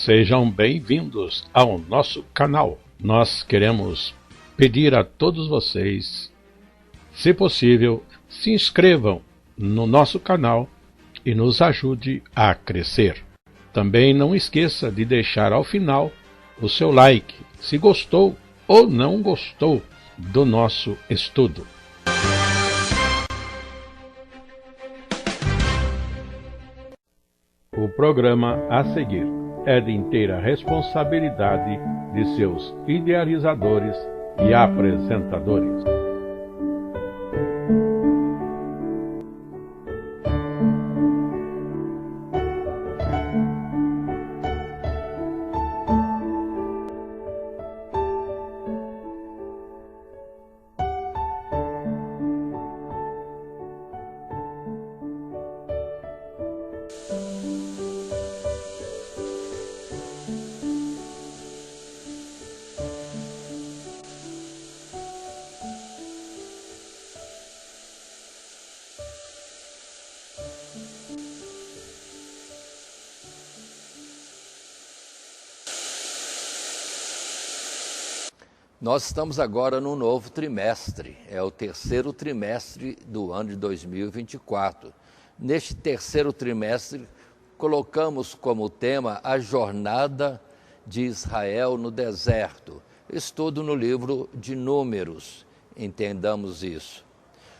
Sejam bem-vindos ao nosso canal. Nós queremos pedir a todos vocês, se possível, se inscrevam no nosso canal e nos ajude a crescer. Também não esqueça de deixar ao final o seu like, se gostou ou não gostou do nosso estudo. O programa a seguir é de inteira responsabilidade de seus idealizadores e apresentadores. Nós estamos agora no novo trimestre, é o terceiro trimestre do ano de 2024. Neste terceiro trimestre, colocamos como tema a jornada de Israel no deserto. Estudo no livro de Números, entendamos isso.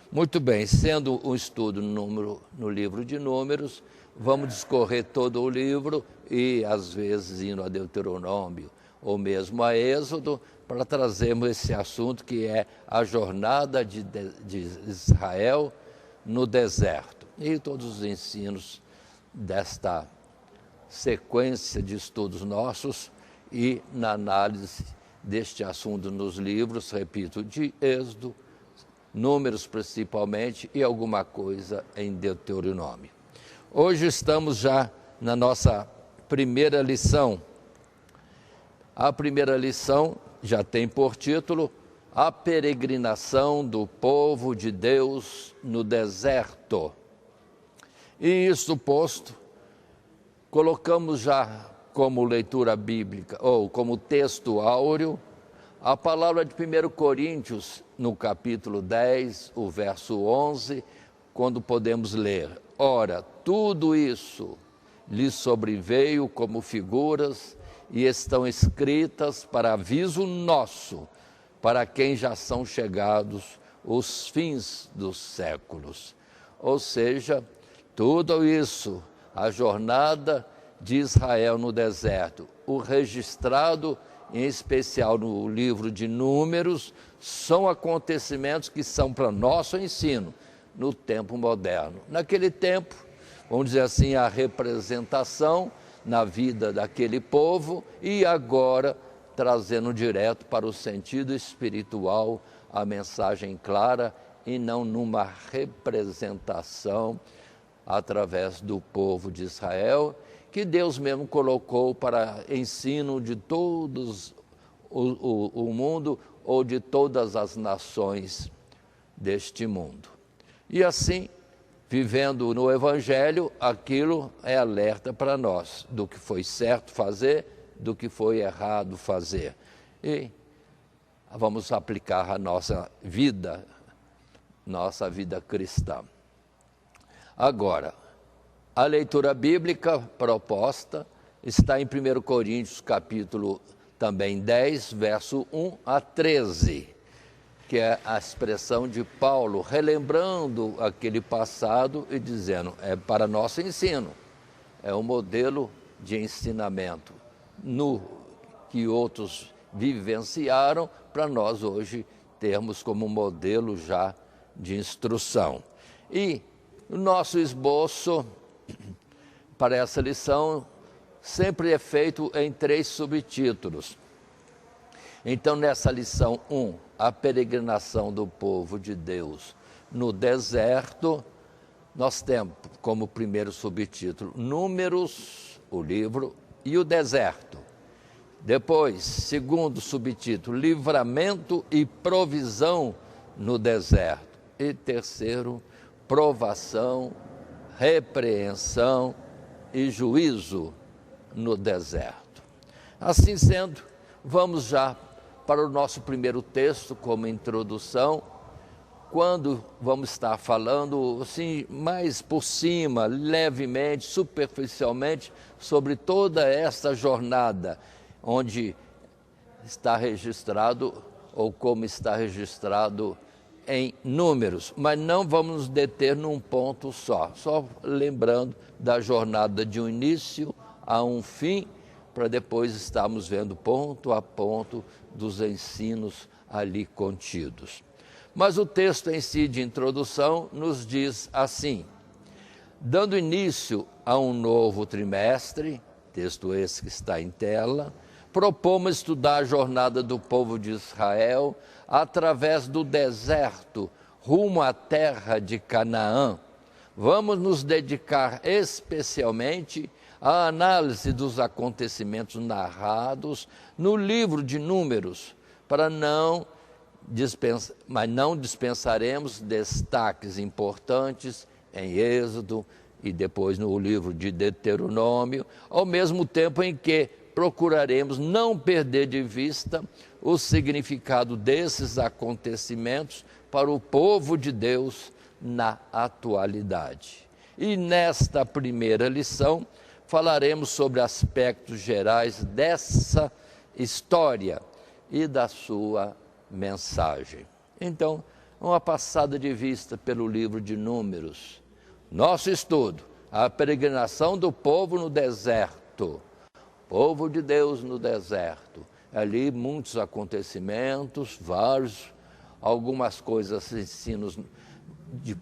Muito bem, sendo um estudo no livro de Números, vamos discorrer todo o livro e, às vezes, indo a Deuteronômio ou mesmo a Êxodo, para trazermos esse assunto que é a jornada de Israel no deserto. E todos os ensinos desta sequência de estudos nossos e na análise deste assunto nos livros, repito, de Êxodo, Números principalmente e alguma coisa em Deuteronômio. Hoje estamos já na nossa primeira lição. A primeira lição já tem por título A Peregrinação do Povo de Deus no Deserto. E isso posto, colocamos já como leitura bíblica, ou como texto áureo, a palavra de 1 Coríntios, no capítulo 10, o verso 11, quando podemos ler: Ora, tudo isso lhe sobreveio como figuras e estão escritas para aviso nosso, para quem já são chegados os fins dos séculos. Ou seja, tudo isso, a jornada de Israel no deserto, o registrado em especial no livro de Números, são acontecimentos que são para nosso ensino no tempo moderno. Naquele tempo, vamos dizer assim, a representação na vida daquele povo e agora trazendo direto para o sentido espiritual a mensagem clara e não numa representação através do povo de Israel, que Deus mesmo colocou para ensino de todos o mundo ou de todas as nações deste mundo. E assim, vivendo no Evangelho, aquilo é alerta para nós do que foi certo fazer, do que foi errado fazer. E vamos aplicar a nossa vida cristã. Agora, a leitura bíblica proposta está em 1 Coríntios, capítulo também 10, verso 1 a 13. Que é a expressão de Paulo, relembrando aquele passado e dizendo, é para nosso ensino, é um modelo de ensinamento no que outros vivenciaram, para nós hoje termos como modelo já de instrução. E o nosso esboço para essa lição sempre é feito em 3 subtítulos. Então, nessa lição 1, a peregrinação do povo de Deus no deserto, nós temos como primeiro subtítulo Números, o livro, e o deserto. Depois, segundo subtítulo, Livramento e provisão no deserto. E terceiro, provação, repreensão e juízo no deserto. Assim sendo, vamos já para o nosso primeiro texto como introdução, quando vamos estar falando assim, mais por cima, levemente, superficialmente, sobre toda esta jornada, onde está registrado, ou como está registrado em Números, mas não vamos nos deter num ponto só lembrando da jornada de um início a um fim, para depois estarmos vendo ponto a ponto dos ensinos ali contidos. Mas o texto em si de introdução nos diz assim: dando início a um novo trimestre, texto esse que está em tela, propomos estudar a jornada do povo de Israel através do deserto rumo à terra de Canaã. Vamos nos dedicar especialmente à análise dos acontecimentos narrados no livro de Números, mas não dispensaremos destaques importantes em Êxodo e depois no livro de Deuteronômio, ao mesmo tempo em que procuraremos não perder de vista o significado desses acontecimentos para o povo de Deus na atualidade. E nesta primeira lição falaremos sobre aspectos gerais dessa história e da sua mensagem. Então, uma passada de vista pelo livro de Números. Nosso estudo, a peregrinação do povo no deserto, povo de Deus no deserto. Ali muitos acontecimentos, vários, algumas coisas, ensinos de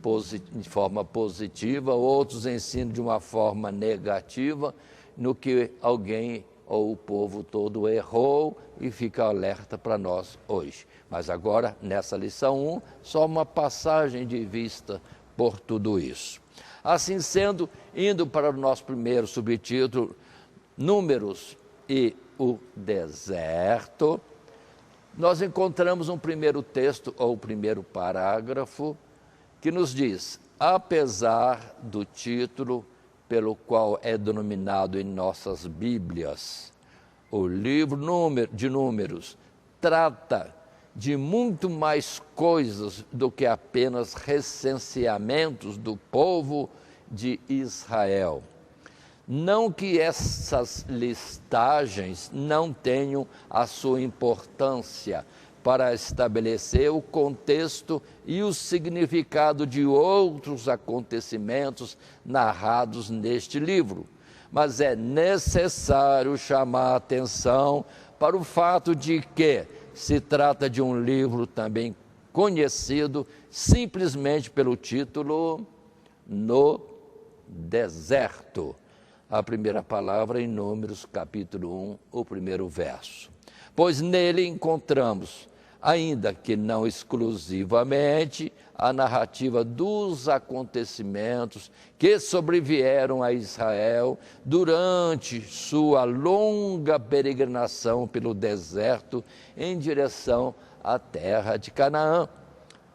forma positiva, outros ensinos de uma forma negativa, no que alguém ou o povo todo errou e fica alerta para nós hoje. Mas agora, nessa lição 1, só uma passagem de vista por tudo isso. Assim sendo, indo para o nosso primeiro subtítulo, Números e o deserto, nós encontramos um primeiro texto, ou primeiro parágrafo, que nos diz: apesar do título pelo qual é denominado em nossas Bíblias, o livro de Números trata de muito mais coisas do que apenas recenseamentos do povo de Israel. Não que essas listagens não tenham a sua importância para estabelecer o contexto e o significado de outros acontecimentos narrados neste livro, mas é necessário chamar a atenção para o fato de que se trata de um livro também conhecido simplesmente pelo título No Deserto. A primeira palavra em Números, capítulo 1, o primeiro verso. Pois nele encontramos, ainda que não exclusivamente, a narrativa dos acontecimentos que sobrevieram a Israel durante sua longa peregrinação pelo deserto em direção à terra de Canaã.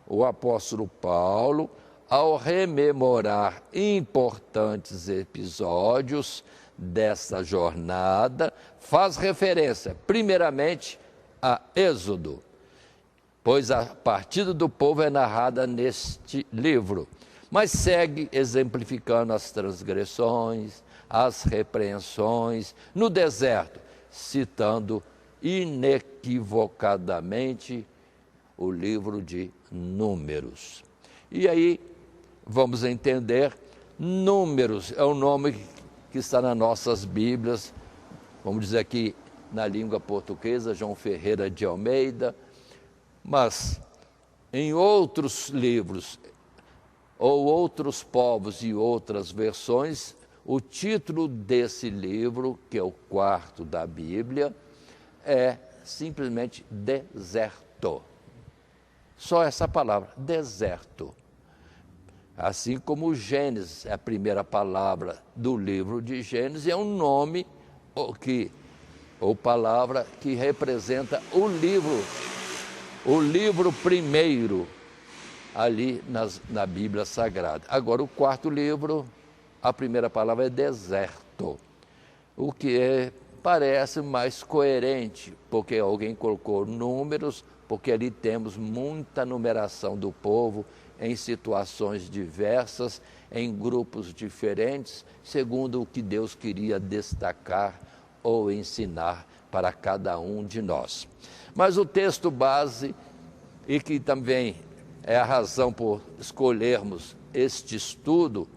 O apóstolo Paulo, ao rememorar importantes episódios dessa jornada, faz referência, primeiramente, a Êxodo, pois a partida do povo é narrada neste livro, mas segue exemplificando as transgressões, as repreensões no deserto, citando inequivocadamente o livro de Números. E aí, vamos entender, Números é o nome que está nas nossas Bíblias, vamos dizer aqui na língua portuguesa, João Ferreira de Almeida, mas em outros livros, ou outros povos e outras versões, o título desse livro, que é o quarto da Bíblia, é simplesmente deserto. Só essa palavra, deserto. Assim como Gênesis é a primeira palavra do livro de Gênesis, é um nome ou palavra que representa o livro primeiro ali na Bíblia Sagrada. Agora, o quarto livro, a primeira palavra é deserto, o que parece mais coerente, porque alguém colocou números, porque ali temos muita numeração do povo em situações diversas, em grupos diferentes, segundo o que Deus queria destacar ou ensinar para cada um de nós. Mas o texto base, e que também é a razão por escolhermos este estudo,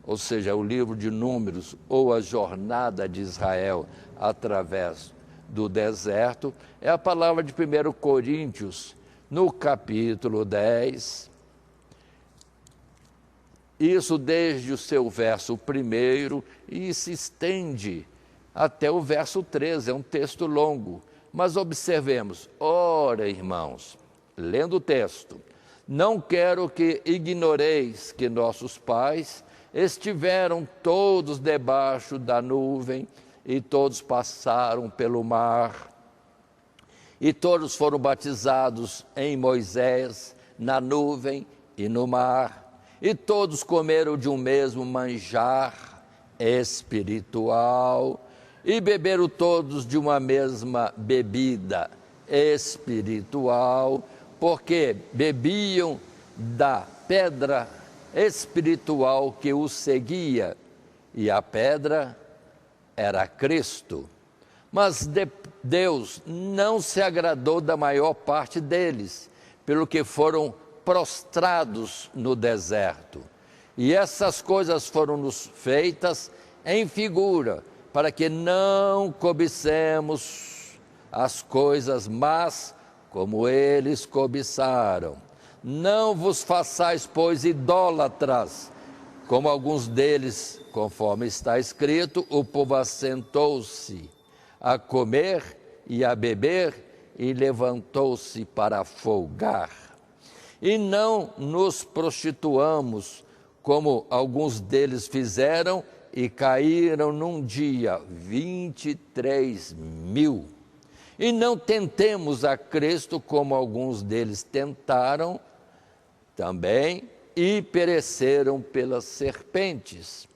ou seja, o livro de Números ou a jornada de Israel através do deserto, é a palavra de 1 Coríntios, no capítulo 10, isso desde o seu verso 1 e se estende até o verso 13, é um texto longo. Mas observemos, ora, irmãos, lendo o texto, não quero que ignoreis que nossos pais estiveram todos debaixo da nuvem e todos passaram pelo mar e todos foram batizados em Moisés, na nuvem e no mar. E todos comeram de um mesmo manjar espiritual e beberam todos de uma mesma bebida espiritual, porque bebiam da pedra espiritual que os seguia, e a pedra era Cristo. Mas Deus não se agradou da maior parte deles, pelo que foram prostrados no deserto. E essas coisas foram-nos feitas em figura, para que não cobicemos as coisas más como eles cobiçaram. Não vos façais, pois, idólatras, como alguns deles, conforme está escrito, o povo assentou-se a comer e a beber e levantou-se para folgar. E não nos prostituamos, como alguns deles fizeram, e caíram num dia 23.000. E não tentemos a Cristo, como alguns deles tentaram também, e pereceram pelas serpentes.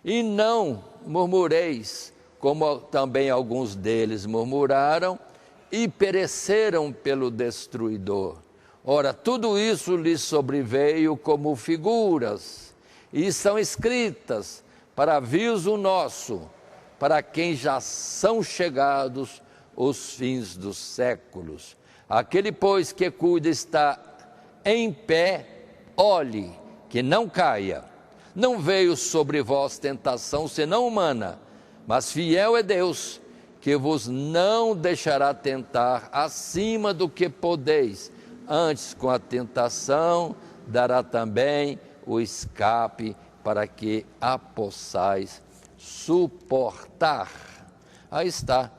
E não murmureis, como também alguns deles murmuraram, e pereceram pelo destruidor. Ora, tudo isso lhes sobreveio como figuras, e são escritas para aviso nosso, para quem já são chegados os fins dos séculos. Aquele, pois, que cuida está em pé, olhe, que não caia. Não veio sobre vós tentação senão humana, mas fiel é Deus, que vos não deixará tentar acima do que podeis. Antes, com a tentação, dará também o escape para que a possais suportar. Aí está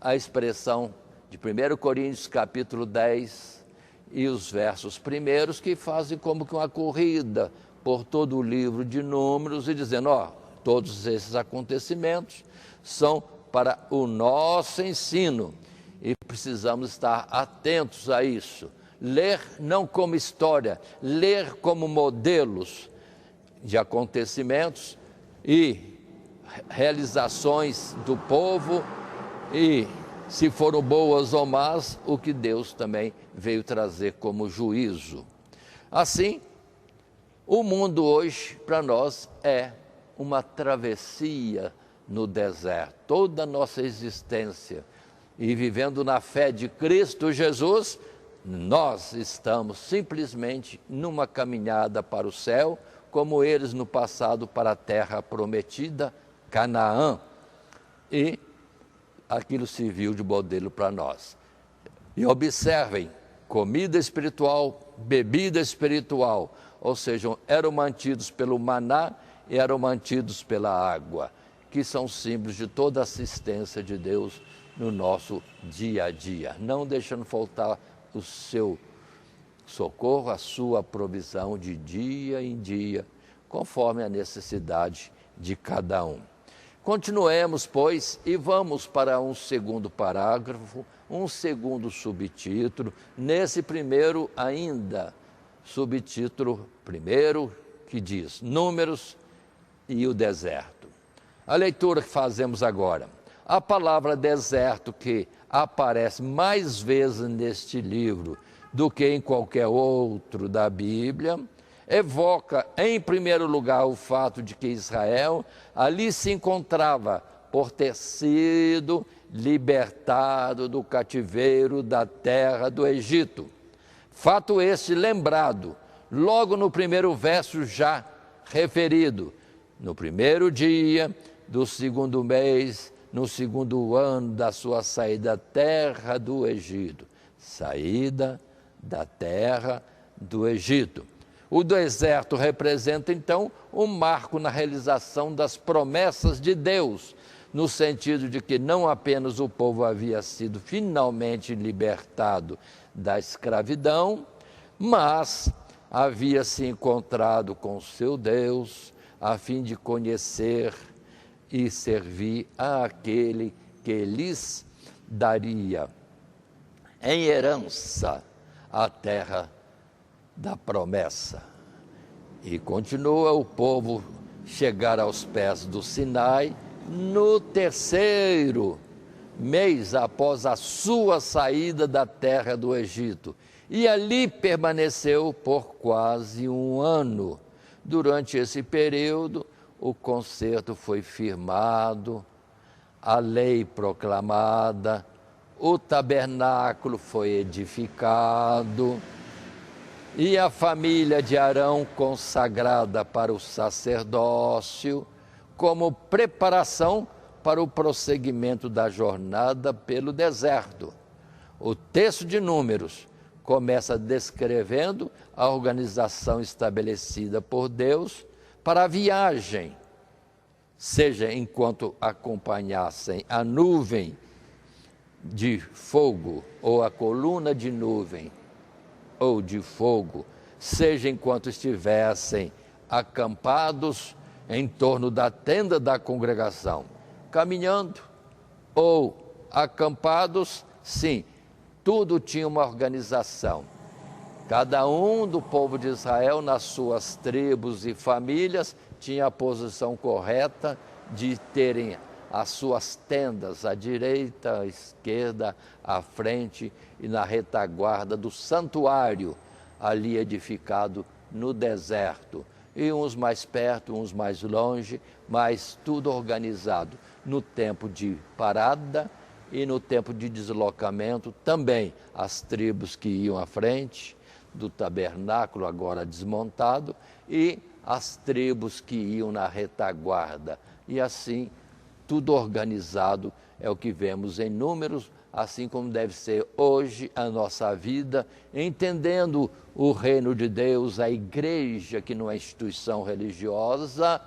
a expressão de 1 Coríntios capítulo 10 e os versos primeiros, que fazem como que uma corrida por todo o livro de Números e dizendo, todos esses acontecimentos são para o nosso ensino e precisamos estar atentos a isso. Ler não como história, ler como modelos de acontecimentos e realizações do povo e, se foram boas ou más, o que Deus também veio trazer como juízo. Assim, o mundo hoje para nós é uma travessia no deserto. Toda a nossa existência e vivendo na fé de Cristo Jesus, nós estamos simplesmente numa caminhada para o céu, como eles no passado para a terra prometida, Canaã, e aquilo serviu de modelo para nós. E observem, comida espiritual, bebida espiritual, ou seja, eram mantidos pelo maná e eram mantidos pela água, que são símbolos de toda a assistência de Deus no nosso dia a dia, não deixando faltar o seu socorro, a sua provisão de dia em dia, conforme a necessidade de cada um. Continuemos, pois, e vamos para um segundo parágrafo, um segundo subtítulo, nesse primeiro ainda, subtítulo primeiro, que diz Números e o deserto. A leitura que fazemos agora. A palavra deserto, que aparece mais vezes neste livro do que em qualquer outro da Bíblia, evoca, em primeiro lugar, o fato de que Israel ali se encontrava por ter sido libertado do cativeiro da terra do Egito. Fato este lembrado logo no primeiro verso já referido: no primeiro dia do segundo mês, no segundo ano da sua saída da terra do Egito. Saída da terra do Egito. O deserto representa, então, um marco na realização das promessas de Deus, no sentido de que não apenas o povo havia sido finalmente libertado da escravidão, mas havia se encontrado com seu Deus, a fim de conhecer e servir àquele que lhes daria em herança a terra da promessa. E continua o povo chegar aos pés do Sinai no terceiro mês após a sua saída da terra do Egito. E ali permaneceu por quase um ano. Durante esse período, o concerto foi firmado, a lei proclamada, o tabernáculo foi edificado e a família de Arão consagrada para o sacerdócio, como preparação para o prosseguimento da jornada pelo deserto. O texto de Números começa descrevendo a organização estabelecida por Deus para a viagem, seja enquanto acompanhassem a nuvem de fogo ou a coluna de nuvem ou de fogo, seja enquanto estivessem acampados em torno da tenda da congregação, caminhando ou acampados, sim, tudo tinha uma organização. Cada um do povo de Israel, nas suas tribos e famílias, tinha a posição correta de terem as suas tendas à direita, à esquerda, à frente e na retaguarda do santuário, ali edificado no deserto. E uns mais perto, uns mais longe, mas tudo organizado no tempo de parada e no tempo de deslocamento também. As tribos que iam à frente do tabernáculo, agora desmontado, e as tribos que iam na retaguarda. E assim, tudo organizado, é o que vemos em Números, assim como deve ser hoje a nossa vida, entendendo o reino de Deus, a igreja, que não é instituição religiosa,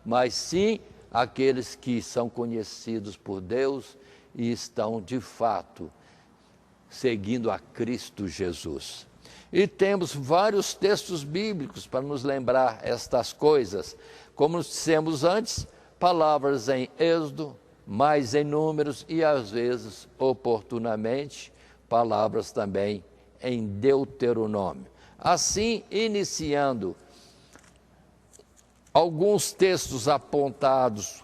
mas sim aqueles que são conhecidos por Deus e estão, de fato, seguindo a Cristo Jesus. E temos vários textos bíblicos para nos lembrar estas coisas. Como dissemos antes, palavras em Êxodo, mais em Números e, às vezes, oportunamente, palavras também em Deuteronômio. Assim, iniciando alguns textos apontados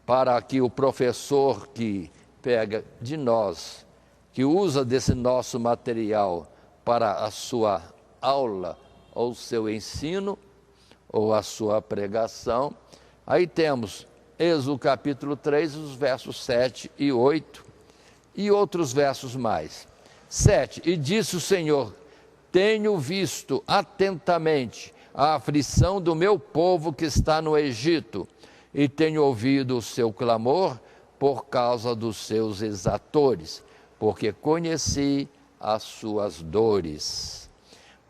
para que o professor que pega de nós, que usa desse nosso material para a sua aula, ou seu ensino, ou a sua pregação, aí temos Êxodo capítulo 3, os versos 7 e 8, e outros versos mais. 7, e disse o Senhor: tenho visto atentamente a aflição do meu povo que está no Egito, e tenho ouvido o seu clamor por causa dos seus exatores, porque conheci as suas dores.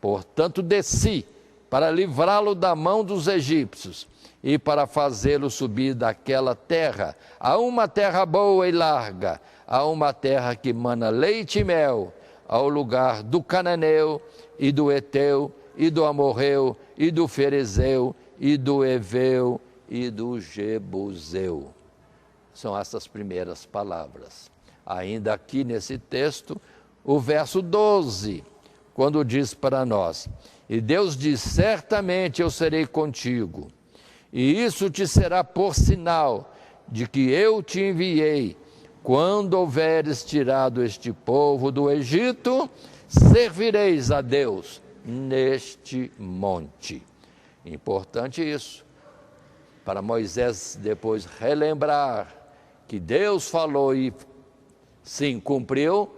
Portanto, desci para livrá-lo da mão dos egípcios e para fazê-lo subir daquela terra a uma terra boa e larga, a uma terra que mana leite e mel, ao lugar do cananeu e do eteu e do amorreu e do ferezeu e do eveu e do jebuseu. São essas primeiras palavras. Ainda aqui nesse texto, o verso 12, quando diz para nós: e Deus diz: certamente eu serei contigo, e isso te será por sinal de que eu te enviei, quando houveres tirado este povo do Egito, servireis a Deus neste monte. Importante isso, para Moisés depois relembrar que Deus falou e sim cumpriu.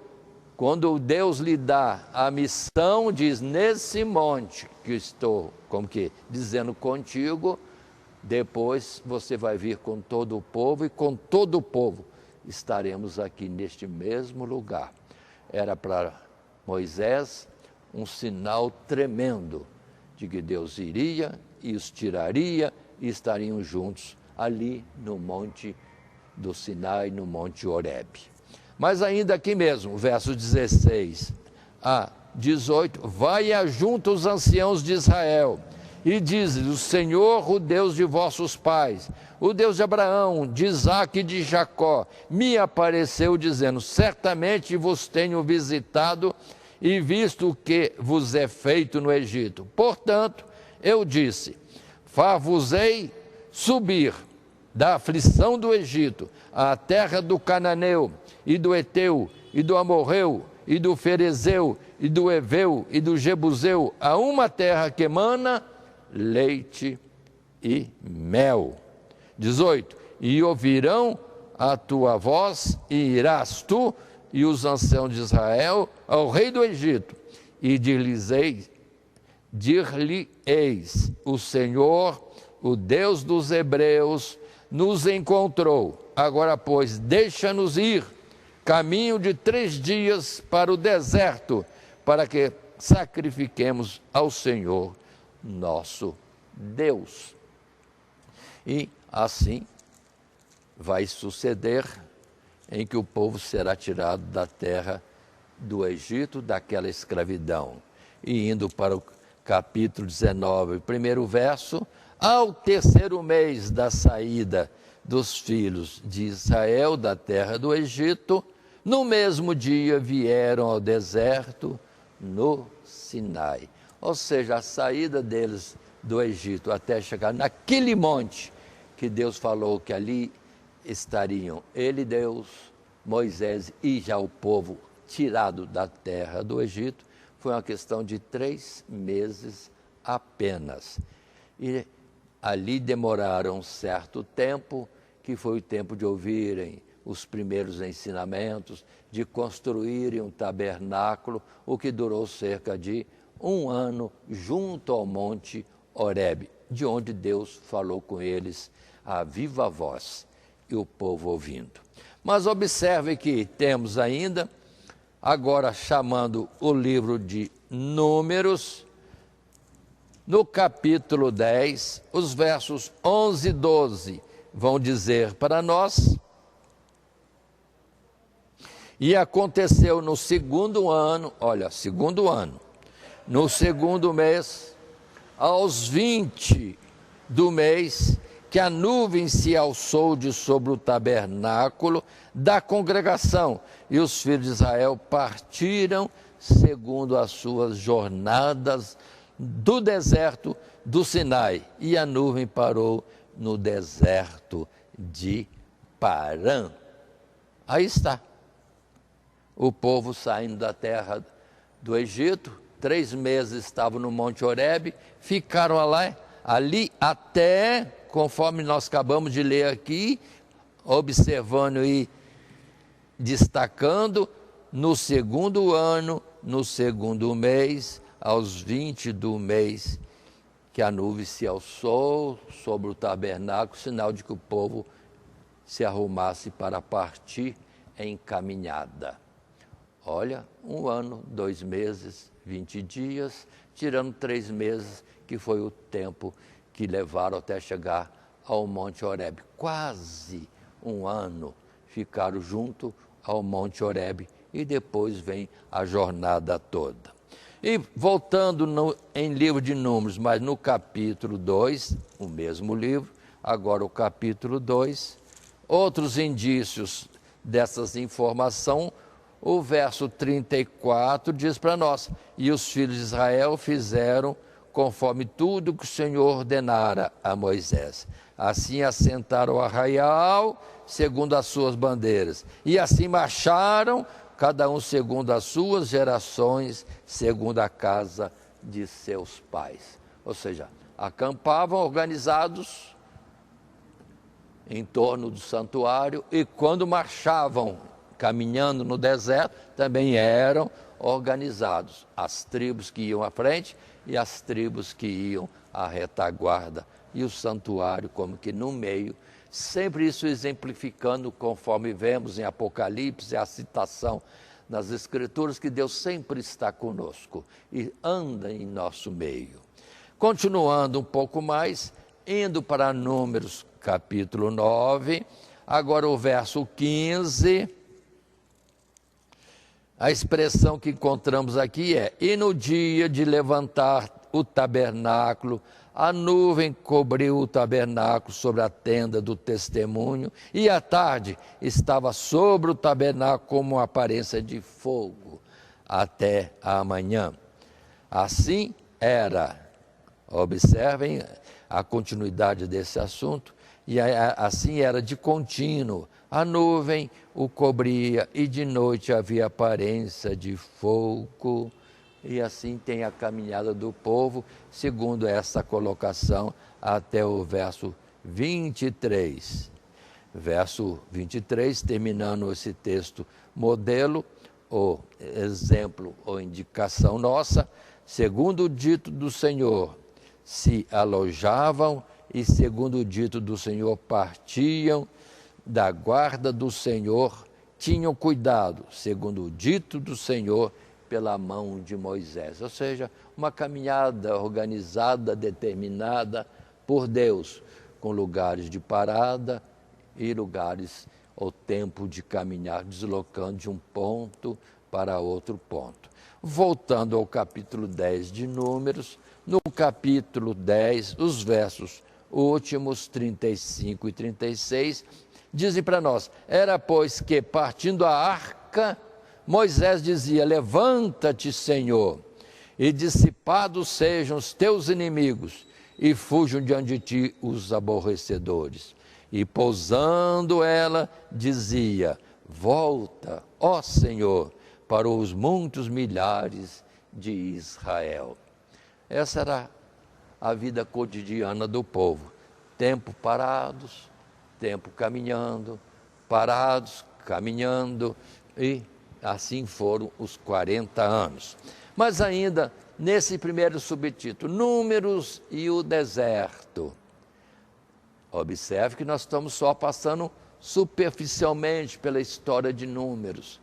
Quando Deus lhe dá a missão, diz: nesse monte que estou, como que dizendo, contigo, depois você vai vir com todo o povo, e com todo o povo estaremos aqui neste mesmo lugar. Era para Moisés um sinal tremendo de que Deus iria e os tiraria e estariam juntos ali no monte do Sinai, no monte Horebe. Mas ainda aqui mesmo, versos 16 a 18, vai ajunta os anciãos de Israel e diz-lhes: o Senhor, o Deus de vossos pais, o Deus de Abraão, de Isaque e de Jacó, me apareceu dizendo: certamente vos tenho visitado e visto o que vos é feito no Egito. Portanto, eu disse: far-vos-ei subir da aflição do Egito à terra do Cananeu, e do Eteu, e do Amorreu, e do Ferezeu, e do Eveu, e do Jebuseu, a uma terra que emana leite e mel. 18. E ouvirão a tua voz, e irás tu e os anciãos de Israel ao rei do Egito, e dir-lhe-eis: o Senhor, o Deus dos hebreus, nos encontrou. Agora, pois, deixa-nos ir, caminho de 3 dias para o deserto, para que sacrifiquemos ao Senhor nosso Deus. E assim vai suceder, em que o povo será tirado da terra do Egito, daquela escravidão. E indo para o capítulo 19, primeiro verso: ao 3º mês da saída dos filhos de Israel da terra do Egito, no mesmo dia vieram ao deserto no Sinai. Ou seja, a saída deles do Egito até chegar naquele monte que Deus falou que ali estariam ele, Deus, Moisés e já o povo tirado da terra do Egito, foi uma questão de 3 meses apenas. E ali demoraram um certo tempo, que foi o tempo de ouvirem os primeiros ensinamentos, de construírem um tabernáculo, o que durou cerca de 1 ano junto ao monte Horebe, de onde Deus falou com eles a viva voz, e o povo ouvindo. Mas observe que temos ainda, agora chamando o livro de Números, no capítulo 10, os versos 11 e 12, vão dizer para nós: e aconteceu no 2º ano, olha, 2º ano, no 2º mês, aos 20 do mês, que a nuvem se alçou de sobre o tabernáculo da congregação, e os filhos de Israel partiram segundo as suas jornadas do deserto do Sinai, e a nuvem parou no deserto de Parã. Aí está, o povo saindo da terra do Egito, 3 meses estavam no Monte Horebe, ficaram ali até, conforme nós acabamos de ler aqui, observando e destacando, no 2º ano, no 2º mês, aos 20 do mês, que a nuvem se alçou sobre o tabernáculo, sinal de que o povo se arrumasse para partir em caminhada. Olha, 1 ano, 2 meses, 20 dias, tirando 3 meses, que foi o tempo que levaram até chegar ao Monte Horebe. Quase 1 ano ficaram junto ao Monte Horebe, e depois vem a jornada toda. E voltando em livro de Números, mas no capítulo 2, o mesmo livro, agora o capítulo 2, outros indícios dessas informações, o verso 34 diz para nós: e os filhos de Israel fizeram conforme tudo que o Senhor ordenara a Moisés. Assim assentaram o arraial, segundo as suas bandeiras. E assim marcharam, cada um segundo as suas gerações, segundo a casa de seus pais. Ou seja, acampavam organizados em torno do santuário, e quando marchavam, caminhando no deserto, também eram organizados. As tribos que iam à frente e as tribos que iam à retaguarda. E o santuário como que no meio, sempre isso exemplificando, conforme vemos em Apocalipse, a citação nas Escrituras, que Deus sempre está conosco e anda em nosso meio. Continuando um pouco mais, indo para Números capítulo 9, agora o verso 15, a expressão que encontramos aqui é: e no dia de levantar o tabernáculo, a nuvem cobriu o tabernáculo sobre a tenda do testemunho, e à tarde estava sobre o tabernáculo como uma aparência de fogo, até a manhã. Assim era, observem a continuidade desse assunto, e assim era de contínuo, a nuvem o cobria e de noite havia aparência de fogo. E assim tem a caminhada do povo, segundo essa colocação, até o verso 23. Verso 23, terminando esse texto modelo, ou exemplo, ou indicação nossa: segundo o dito do Senhor, se alojavam, e segundo o dito do Senhor, partiam da guarda do Senhor, tinham cuidado, segundo o dito do Senhor, pela mão de Moisés. Ou seja, uma caminhada organizada, determinada por Deus, com lugares de parada e lugares ou tempo de caminhar, deslocando de um ponto para outro ponto. Voltando ao capítulo 10 de Números, no capítulo 10, os versos últimos, 35 e 36, dizem para nós: era pois que, partindo a arca, Moisés dizia: levanta-te, Senhor, e dissipados sejam os teus inimigos, e fujam diante de ti os aborrecedores. E pousando ela, dizia: volta, ó Senhor, para os muitos milhares de Israel. Essa era a vida cotidiana do povo: tempo parados, tempo caminhando, parados, caminhando, e assim foram os 40 anos. Mas ainda nesse primeiro subtítulo, Números e o deserto, observe que nós estamos só passando superficialmente pela história de Números,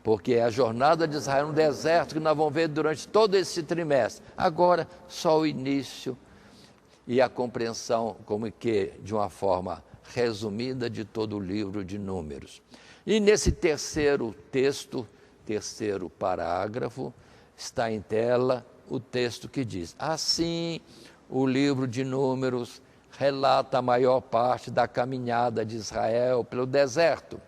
porque é a jornada de Israel no deserto que nós vamos ver durante todo esse trimestre. Agora, só o início e a compreensão, como que de uma forma resumida, de todo o livro de Números. E nesse terceiro texto, terceiro parágrafo, está em tela o texto que diz: assim, o livro de Números relata a maior parte da caminhada de Israel pelo deserto,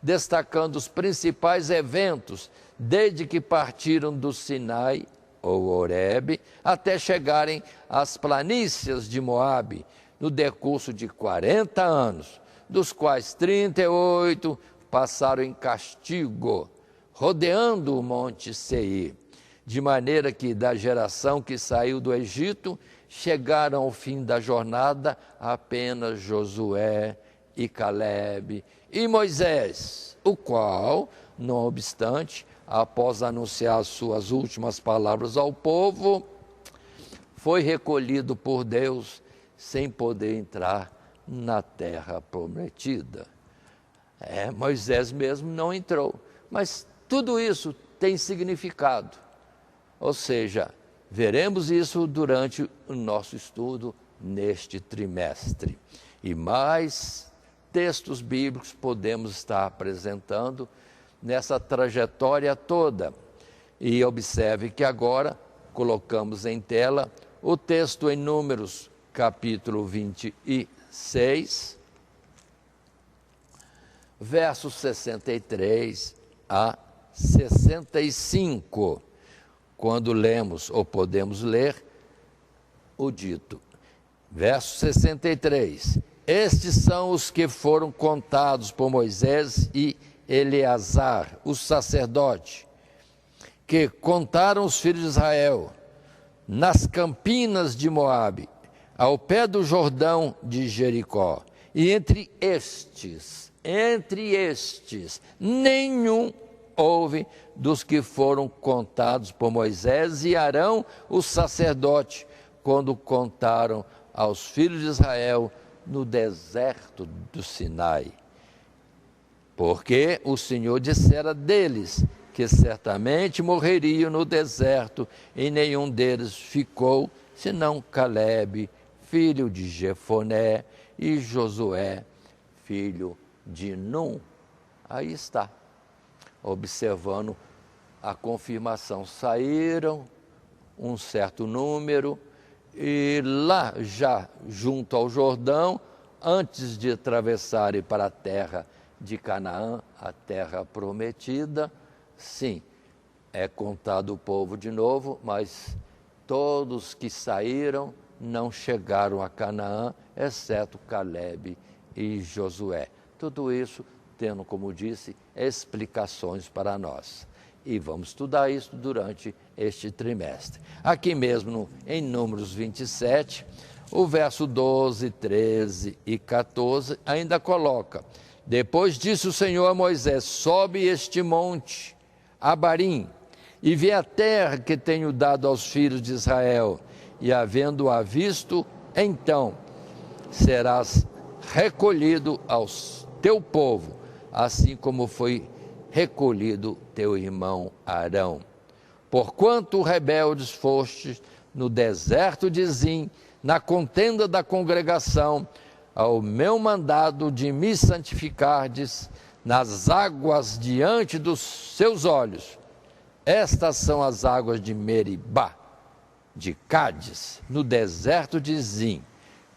destacando os principais eventos desde que partiram do Sinai, ou Horebe, até chegarem às planícies de Moabe, no decurso de 40 anos, dos quais 38 passaram em castigo, rodeando o monte Seir, de maneira que da geração que saiu do Egito, chegaram ao fim da jornada apenas Josué e Calebe e Moisés, o qual, não obstante, após anunciar suas últimas palavras ao povo, foi recolhido por Deus sem poder entrar na terra prometida. Moisés mesmo não entrou, mas tudo isso tem significado. Ou seja, veremos isso durante o nosso estudo neste trimestre. E mais textos bíblicos podemos estar apresentando nessa trajetória toda. E observe que agora colocamos em tela o texto em Números, capítulo 26, versos 63 a 65. Quando lemos, ou podemos ler, o dito. Verso 63. Estes são os que foram contados por Moisés e Eleazar, o sacerdote, que contaram os filhos de Israel nas campinas de Moabe, ao pé do Jordão de Jericó. E entre estes, nenhum houve dos que foram contados por Moisés e Arão, o sacerdote, quando contaram aos filhos de Israel no deserto do Sinai. Porque o Senhor dissera deles que certamente morreriam no deserto, e nenhum deles ficou, senão Calebe, filho de Jefoné, e Josué, filho de Num. Aí está, observando a confirmação. Saíram um certo número, e lá já junto ao Jordão, antes de atravessarem para a terra de Canaã, a terra prometida, sim, é contado o povo de novo, mas todos que saíram não chegaram a Canaã, exceto Calebe e Josué. Tudo isso tendo, como disse, explicações para nós. E vamos estudar isso durante este trimestre. Aqui mesmo, em Números 27, o verso 12, 13 e 14 ainda coloca: depois disse o Senhor a Moisés: sobe este monte, Abarim, e vê a terra que tenho dado aos filhos de Israel, e havendo-a visto, então serás recolhido ao teu povo, assim como foi recolhido teu irmão Arão. Porquanto rebeldes fostes no deserto de Zim, na contenda da congregação, ao meu mandado de me santificardes nas águas diante dos seus olhos. Estas são as águas de Meribá, de Cádiz, no deserto de Zim.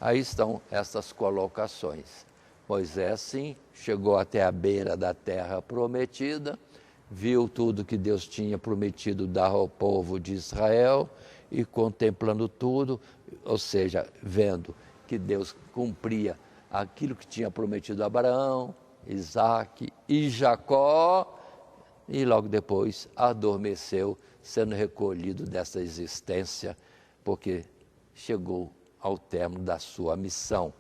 Aí estão essas colocações. Moisés, sim, chegou até a beira da terra prometida, viu tudo que Deus tinha prometido dar ao povo de Israel, e contemplando tudo, ou seja, vendo que Deus cumpria aquilo que tinha prometido a Abraão, Isaque e Jacó, e logo depois adormeceu, sendo recolhido dessa existência, porque chegou ao término da sua missão.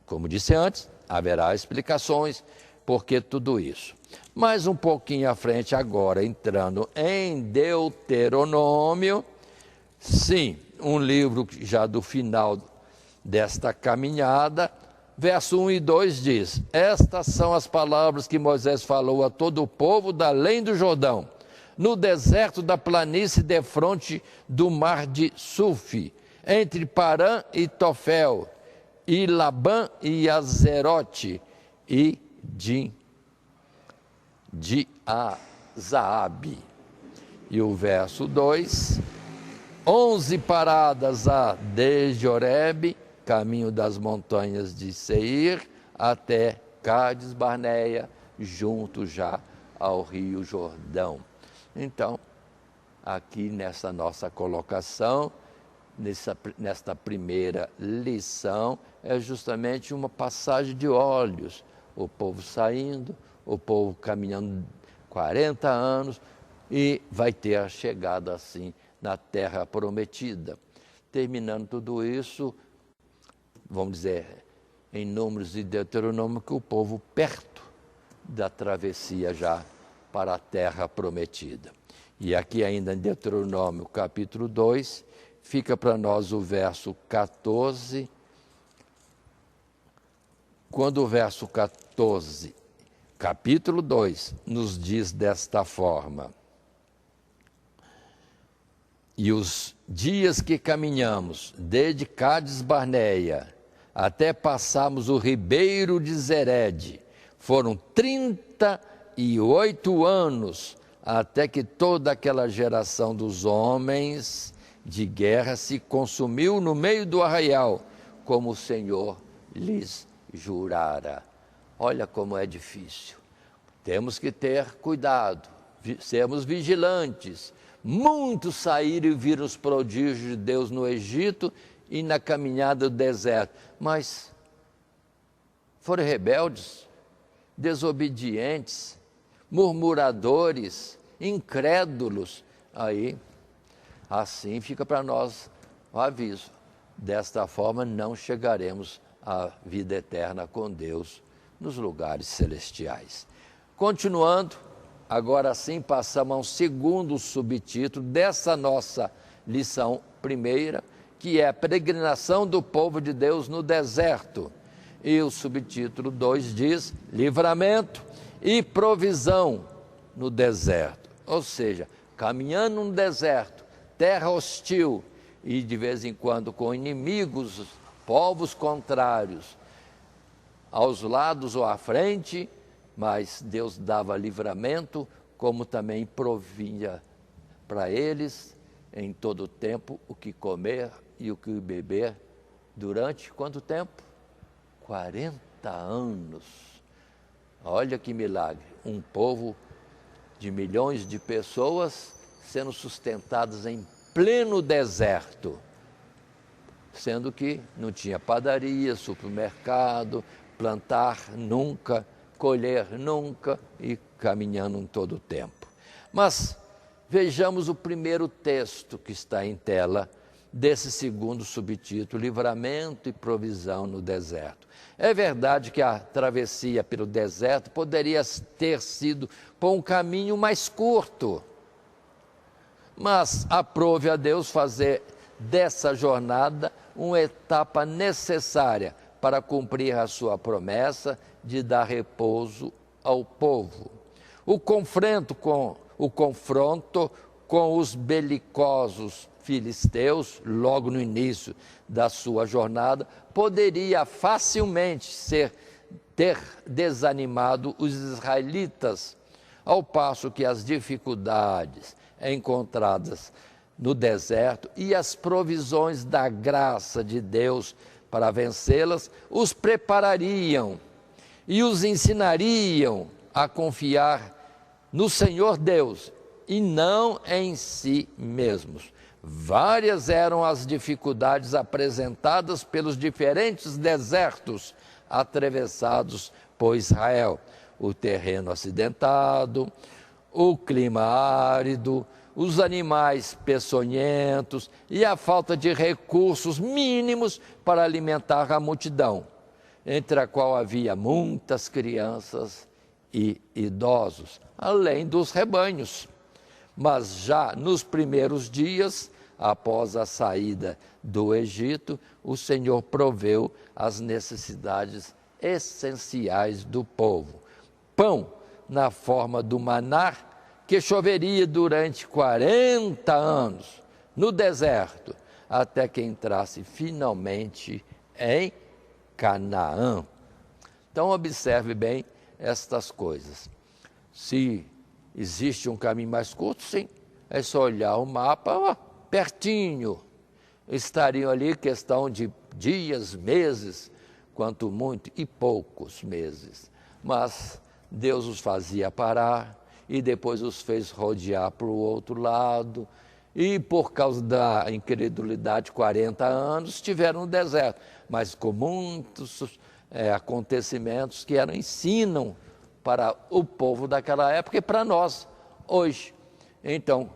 Como disse antes, haverá explicações porque tudo isso. Mais um pouquinho à frente agora, entrando em Deuteronômio, sim, um livro já do final desta caminhada, verso 1 e 2 diz: estas são as palavras que Moisés falou a todo o povo da além do Jordão, no deserto da planície defronte do mar de Sufi, entre Parã e Tofel, e Labã e Azerote, e de Azaabe. E o verso 2: 11 paradas há desde Horebe, caminho das montanhas de Seir, até Cádiz Barneia, junto já ao rio Jordão. Então, aqui nessa nossa colocação, nesta primeira lição, é justamente uma passagem de olhos. O povo saindo, o povo caminhando 40 anos, e vai ter a chegada assim na terra prometida. Terminando tudo isso, vamos dizer, em Números e Deuteronômio, que o povo perto da travessia já para a terra prometida. E aqui ainda em Deuteronômio capítulo 2, fica para nós o verso 14, quando o verso 14, capítulo 2, nos diz desta forma: e os dias que caminhamos, desde Cádiz Barneia, até passarmos o ribeiro de Zered, foram 38 anos, até que toda aquela geração dos homens de guerra se consumiu no meio do arraial, como o Senhor lhes jurara. Olha como é difícil. Temos que ter cuidado, sermos vigilantes. Muitos saíram e viram os prodígios de Deus no Egito e na caminhada do deserto, mas foram rebeldes, desobedientes, murmuradores, incrédulos. Aí, assim fica para nós o aviso. Desta forma não chegaremos à vida eterna com Deus nos lugares celestiais. Continuando, agora sim passamos a um segundo subtítulo dessa nossa lição primeira, que é a peregrinação do povo de Deus no deserto. E o subtítulo 2 diz: livramento e provisão no deserto. Ou seja, caminhando no deserto, terra hostil e de vez em quando com inimigos, povos contrários, aos lados ou à frente, mas Deus dava livramento, como também provinha para eles em todo o tempo o que comer e o que beber. Durante quanto tempo? 40 anos. Olha que milagre, um povo de milhões de pessoas sendo sustentadas em pleno deserto, sendo que não tinha padaria, supermercado, plantar nunca, colher nunca e caminhando em todo o tempo. Mas vejamos o primeiro texto que está em tela desse segundo subtítulo, livramento e provisão no deserto. É verdade que a travessia pelo deserto poderia ter sido por um caminho mais curto, mas aprove a Deus fazer dessa jornada uma etapa necessária para cumprir a sua promessa de dar repouso ao povo. O confronto com os belicosos filisteus, logo no início da sua jornada, poderia facilmente ter desanimado os israelitas, ao passo que as dificuldades encontradas no deserto e as provisões da graça de Deus para vencê-las os preparariam e os ensinariam a confiar no Senhor Deus e não em si mesmos. Várias eram as dificuldades apresentadas pelos diferentes desertos atravessados por Israel. O terreno acidentado, o clima árido, os animais peçonhentos e a falta de recursos mínimos para alimentar a multidão, entre a qual havia muitas crianças e idosos, além dos rebanhos. Mas já nos primeiros dias, após a saída do Egito, o Senhor proveu as necessidades essenciais do povo. Pão na forma do maná, que choveria durante 40 anos no deserto, até que entrasse finalmente em Canaã. Então observe bem estas coisas. Se existe um caminho mais curto, sim, é só olhar o mapa, ó, pertinho. Estariam ali questão de dias, meses, quanto muito, e poucos meses. Mas Deus os fazia parar e depois os fez rodear para o outro lado. E por causa da incredulidade, 40 anos, estiveram no deserto, mas com muitos acontecimentos que ensinam para o povo daquela época e para nós hoje. Então,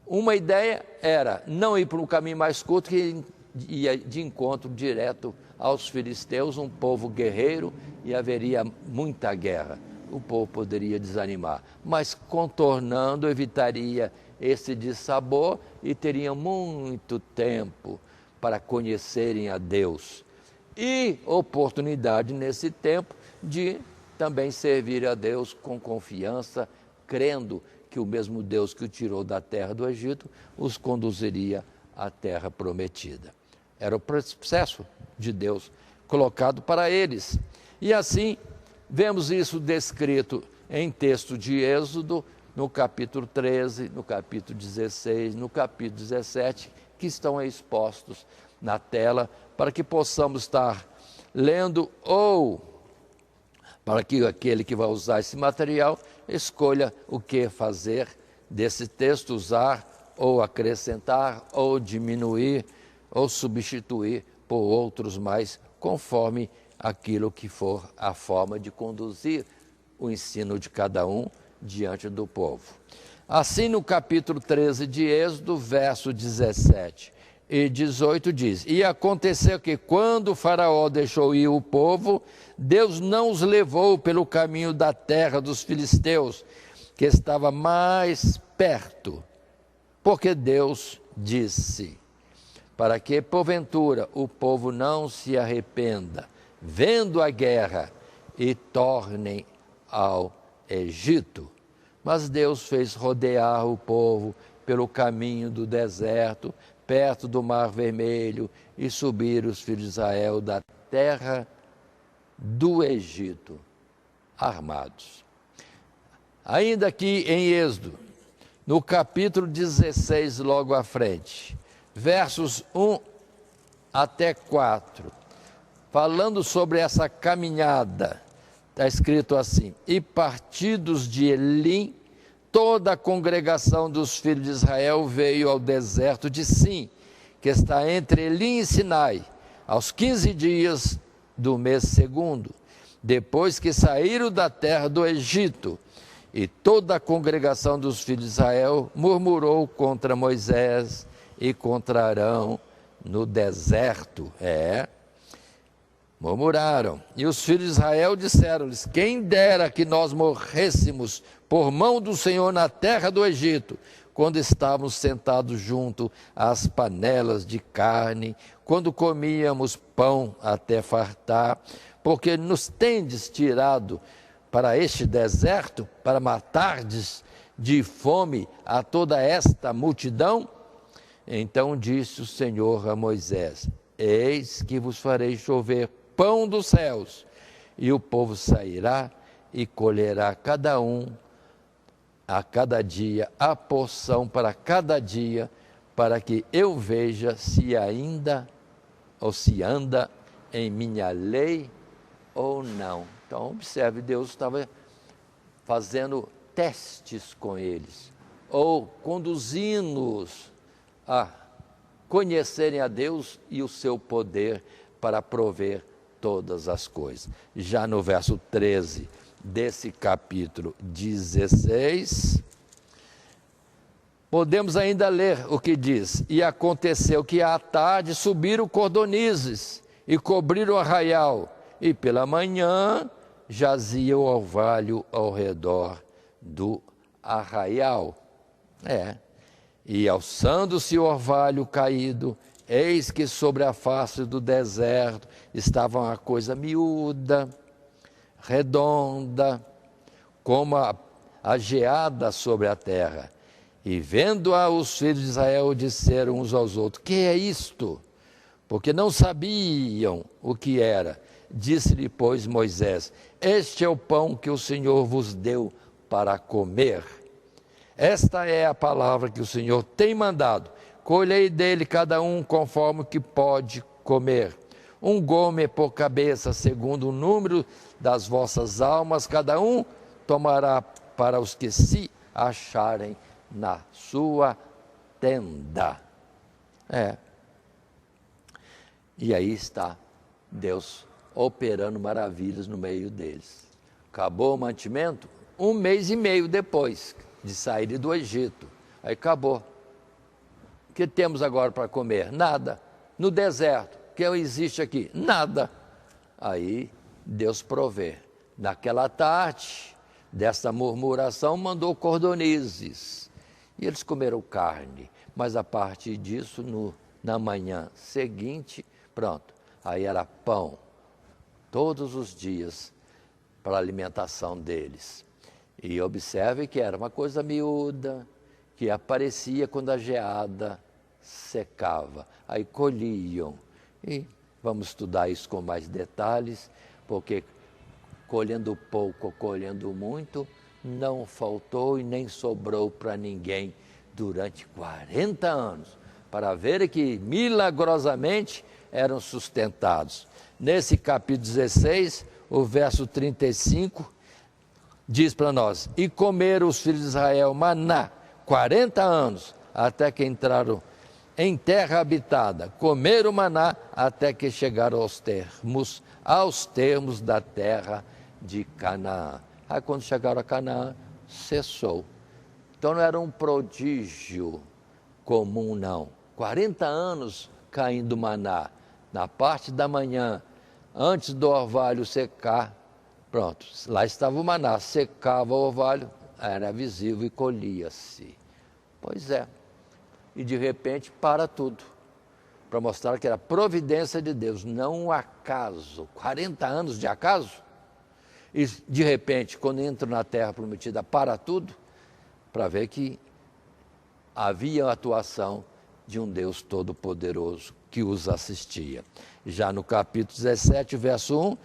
uma ideia era não ir para um caminho mais curto, que ia de encontro direto aos filisteus, um povo guerreiro, e haveria muita guerra. O povo poderia desanimar, mas contornando evitaria esse dissabor e teriam muito tempo para conhecerem a Deus. E oportunidade nesse tempo de também servir a Deus com confiança, crendo que o mesmo Deus que o tirou da terra do Egito os conduziria à terra prometida. Era o processo de Deus colocado para eles. E assim, vemos isso descrito em texto de Êxodo, no capítulo 13, no capítulo 16, no capítulo 17, que estão expostos na tela, para que possamos estar lendo, ou para que aquele que vai usar esse material escolha o que fazer desse texto, usar ou acrescentar ou diminuir, ou substituir por outros mais, conforme aquilo que for a forma de conduzir o ensino de cada um diante do povo. Assim, no capítulo 13 de Êxodo, verso 17 e 18 diz: E aconteceu que, quando o faraó deixou ir o povo, Deus não os levou pelo caminho da terra dos filisteus, que estava mais perto, porque Deus disse: para que, porventura, o povo não se arrependa, vendo a guerra, e tornem ao Egito. Mas Deus fez rodear o povo pelo caminho do deserto, perto do Mar Vermelho, e subir os filhos de Israel da terra do Egito, armados. Ainda aqui em Êxodo, no capítulo 16, logo à frente, versos 1 até 4, falando sobre essa caminhada, está escrito assim: E partidos de Elim, toda a congregação dos filhos de Israel veio ao deserto de Sim, que está entre Elim e Sinai, aos 15 dias do mês segundo, depois que saíram da terra do Egito. E toda a congregação dos filhos de Israel murmurou contra Moisés e contra Arão no deserto. Murmuraram. E os filhos de Israel disseram-lhes: quem dera que nós morrêssemos por mão do Senhor na terra do Egito, quando estávamos sentados junto às panelas de carne, quando comíamos pão até fartar, porque nos tendes tirado para este deserto, para matardes de fome a toda esta multidão? Então disse o Senhor a Moisés: eis que vos farei chover pão dos céus, e o povo sairá e colherá cada um a cada dia a porção para cada dia, para que eu veja se ainda ou se anda em minha lei ou não. Então observe, Deus estava fazendo testes com eles, ou conduzindo-os a conhecerem a Deus e o seu poder para prover todas as coisas. Já no verso 13 desse capítulo 16, podemos ainda ler o que diz: E aconteceu que à tarde subiram cordonizes e cobriram o arraial, e pela manhã jazia o orvalho ao redor do arraial. E alçando-se o orvalho caído, eis que sobre a face do deserto estava uma coisa miúda, redonda, como a geada sobre a terra. E vendo-a, os filhos de Israel disseram uns aos outros: que é isto? Porque não sabiam o que era. Disse-lhe, pois, Moisés: este é o pão que o Senhor vos deu para comer. Esta é a palavra que o Senhor tem mandado. Colhei dele cada um conforme o que pode comer. Um gome por cabeça, segundo o número das vossas almas, cada um tomará para os que se acharem na sua tenda. E aí está Deus operando maravilhas no meio deles. Acabou o mantimento, 1 mês e meio depois de sair do Egito. Aí acabou. O que temos agora para comer? Nada. No deserto, o que existe aqui? Nada. Aí Deus provê. Naquela tarde, dessa murmuração, mandou cordonizes. E eles comeram carne. Mas a partir disso, na manhã seguinte, pronto. Aí era pão. Todos os dias para a alimentação deles. E observe que era uma coisa miúda, que aparecia quando a geada secava. Aí colhiam. E vamos estudar isso com mais detalhes, porque colhendo pouco, colhendo muito, não faltou e nem sobrou para ninguém durante 40 anos, para ver que milagrosamente eram sustentados. Nesse capítulo 16, o verso 35, diz para nós: e comeram os filhos de Israel maná 40 anos, até que entraram em terra habitada, comeram o maná até que chegaram aos termos da terra de Canaã. Aí quando chegaram a Canaã, cessou. Então não era um prodígio comum, não. 40 anos caindo maná, na parte da manhã, antes do orvalho secar, pronto, lá estava o maná, secava o orvalho, era visível e colhia-se. Pois é, e de repente para tudo, para mostrar que era providência de Deus, não um acaso. 40 anos de acaso? E de repente, quando entram na terra prometida, para tudo, para ver que havia a atuação de um Deus todo-poderoso que os assistia. Já no capítulo 17, verso 1,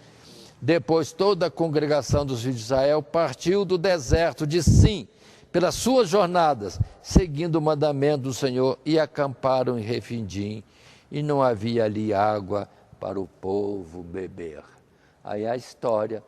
depois toda a congregação dos filhos de Israel partiu do deserto de Sim, pelas suas jornadas, seguindo o mandamento do Senhor, e acamparam em Refidim, e não havia ali água para o povo beber. Aí a história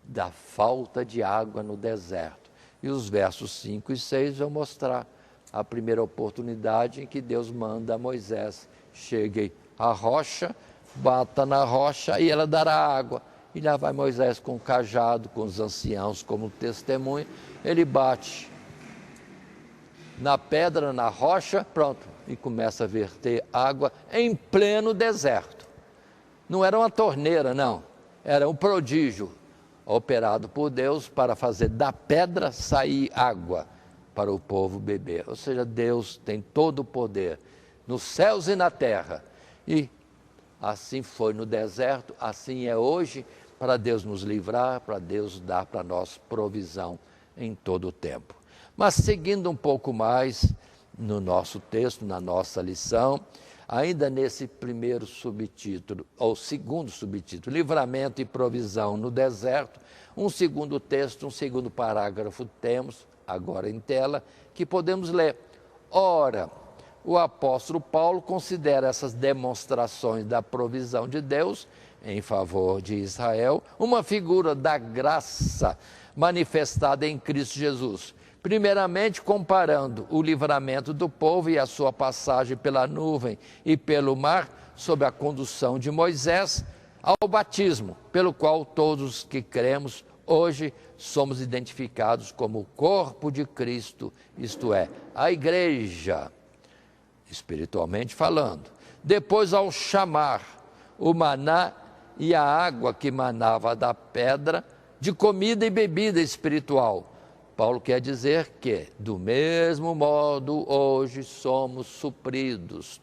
da falta de água no deserto. E os versos 5 e 6 vão mostrar a primeira oportunidade em que Deus manda a Moisés: chegue à rocha, bata na rocha e ela dará água. E lá vai Moisés com o cajado, com os anciãos como testemunha, ele bate na pedra, na rocha, pronto, e começa a verter água em pleno deserto. Não era uma torneira, não, era um prodígio operado por Deus para fazer da pedra sair água para o povo beber. Ou seja, Deus tem todo o poder nos céus e na terra. E assim foi no deserto, assim é hoje, para Deus nos livrar, para Deus dar para nós provisão em todo o tempo. Mas seguindo um pouco mais no nosso texto, na nossa lição, ainda nesse primeiro subtítulo, ou segundo subtítulo, livramento e provisão no deserto, um segundo texto, um segundo parágrafo temos, agora em tela, que podemos ler. Ora, o apóstolo Paulo considera essas demonstrações da provisão de Deus em favor de Israel uma figura da graça manifestada em Cristo Jesus. Primeiramente, comparando o livramento do povo e a sua passagem pela nuvem e pelo mar, sob a condução de Moisés, ao batismo, pelo qual todos que cremos hoje somos identificados como o corpo de Cristo, isto é, a igreja, espiritualmente falando. Depois, ao chamar o maná e a água que manava da pedra de comida e bebida espiritual, Paulo quer dizer que, do mesmo modo, hoje somos supridos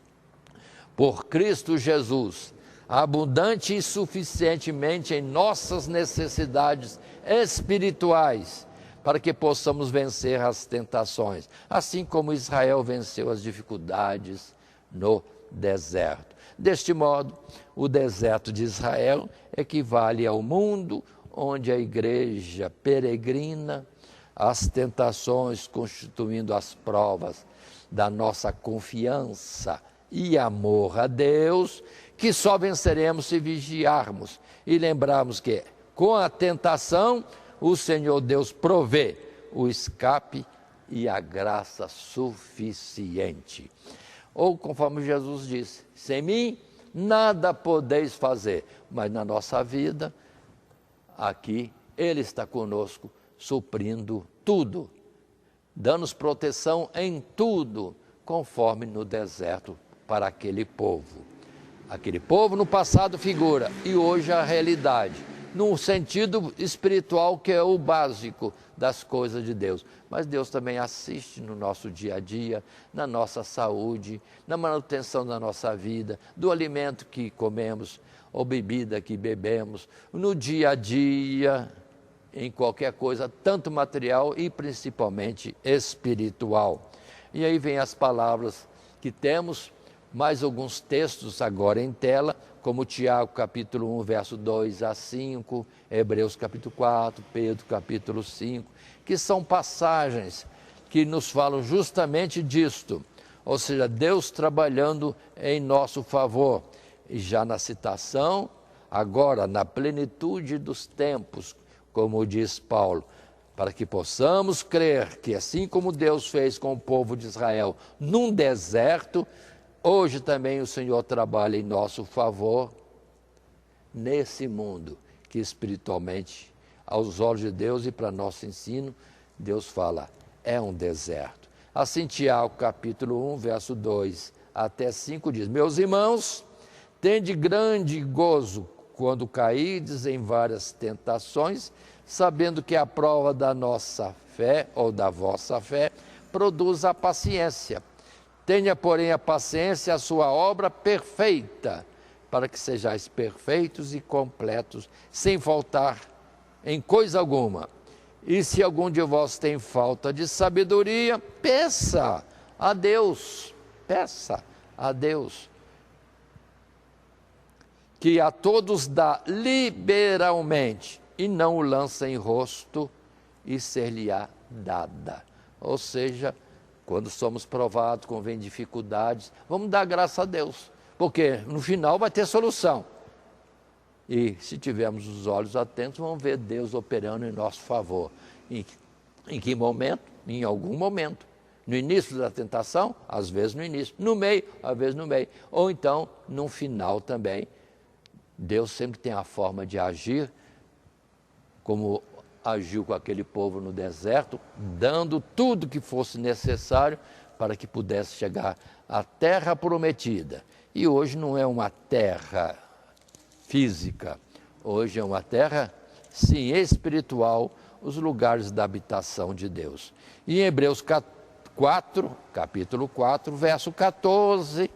por Cristo Jesus, abundante e suficientemente em nossas necessidades espirituais, para que possamos vencer as tentações, assim como Israel venceu as dificuldades no deserto. Deste modo, o deserto de Israel equivale ao mundo onde a igreja peregrina, as tentações constituindo as provas da nossa confiança e amor a Deus, que só venceremos se vigiarmos e lembrarmos que, com a tentação, o Senhor Deus provê o escape e a graça suficiente. Ou, conforme Jesus disse, sem mim nada podeis fazer, mas na nossa vida, aqui, Ele está conosco, suprindo tudo, dando-nos proteção em tudo, conforme no deserto para aquele povo. Aquele povo no passado figura e hoje a realidade, num sentido espiritual que é o básico das coisas de Deus. Mas Deus também assiste no nosso dia a dia, na nossa saúde, na manutenção da nossa vida, do alimento que comemos ou bebida que bebemos, no dia a dia, em qualquer coisa, tanto material e principalmente espiritual. E aí vem as palavras que temos, mais alguns textos agora em tela, como Tiago capítulo 1, verso 2 a 5, Hebreus capítulo 4, Pedro capítulo 5, que são passagens que nos falam justamente disto, ou seja, Deus trabalhando em nosso favor. E já na citação, agora na plenitude dos tempos, como diz Paulo, para que possamos crer que assim como Deus fez com o povo de Israel num deserto, hoje também o Senhor trabalha em nosso favor nesse mundo que espiritualmente, aos olhos de Deus e para nosso ensino, Deus fala, é um deserto. Assim, Tiago, capítulo 1, verso 2 até 5 diz, meus irmãos, tende grande gozo quando caídes em várias tentações, sabendo que a prova da nossa fé, ou da vossa fé, produz a paciência. Tenha, porém, a paciência a sua obra perfeita, para que sejais perfeitos e completos, sem faltar em coisa alguma. E se algum de vós tem falta de sabedoria, peça a Deus, que a todos dá liberalmente, e não o lança em rosto, e ser-lhe-á dada. Ou seja, quando somos provados, quando vem dificuldades, vamos dar graça a Deus, porque no final vai ter solução. E se tivermos os olhos atentos, vamos ver Deus operando em nosso favor. Em que momento? Em algum momento. No início da tentação, às vezes no início. No meio, às vezes no meio. Ou então, no final também. Deus sempre tem a forma de agir, como agiu com aquele povo no deserto, dando tudo que fosse necessário para que pudesse chegar à terra prometida. E hoje não é uma terra física, hoje é uma terra, sim, espiritual, os lugares da habitação de Deus. E em Hebreus 4, capítulo 4, verso 14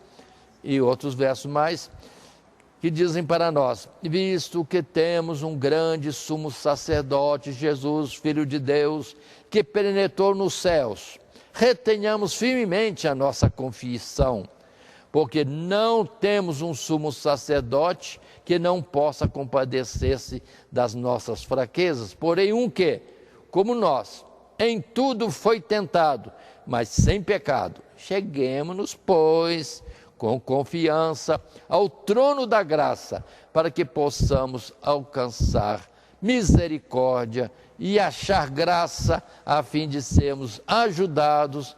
e outros versos mais, que dizem para nós, visto que temos um grande sumo sacerdote, Jesus, Filho de Deus, que penetrou nos céus, retenhamos firmemente a nossa confissão, porque não temos um sumo sacerdote que não possa compadecer-se das nossas fraquezas, porém um que, como nós, em tudo foi tentado, mas sem pecado. Cheguemo-nos, pois, com confiança ao trono da graça, para que possamos alcançar misericórdia e achar graça, a fim de sermos ajudados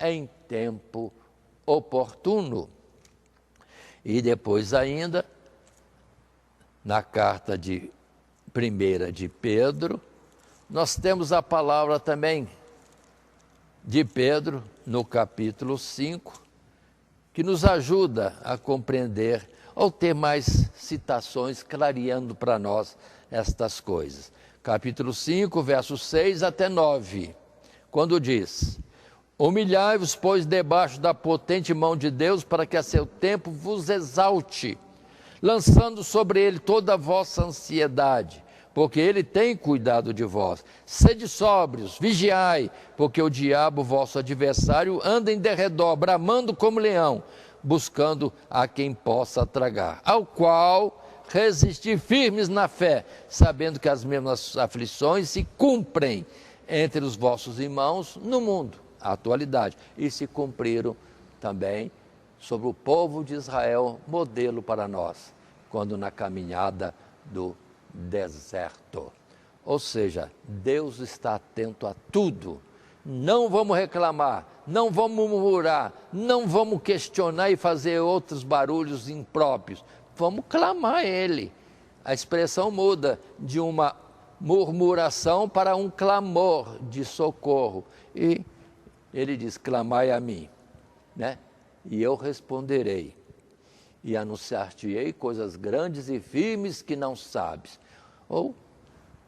em tempo oportuno. E depois ainda, na carta de 1 de Pedro, nós temos a palavra também de Pedro, no capítulo 5, que nos ajuda a compreender, ou ter mais citações clareando para nós estas coisas. Capítulo 5, versos 6 até 9, quando diz, humilhai-vos, pois, debaixo da potente mão de Deus, para que a seu tempo vos exalte, lançando sobre ele toda a vossa ansiedade, porque ele tem cuidado de vós. Sede sóbrios, vigiai, porque o diabo, vosso adversário, anda em derredor, bramando como leão, buscando a quem possa tragar, ao qual resistir firmes na fé, sabendo que as mesmas aflições se cumprem entre os vossos irmãos no mundo, a atualidade, e se cumpriram também sobre o povo de Israel, modelo para nós, quando na caminhada do deserto. Ou seja, Deus está atento a tudo. Não vamos reclamar, não vamos murmurar, não vamos questionar e fazer outros barulhos impróprios. Vamos clamar a Ele. A expressão muda de uma murmuração para um clamor de socorro. E Ele diz, clamai a mim, né? E eu responderei, e anunciar-te-ei coisas grandes e firmes que não sabes. Ou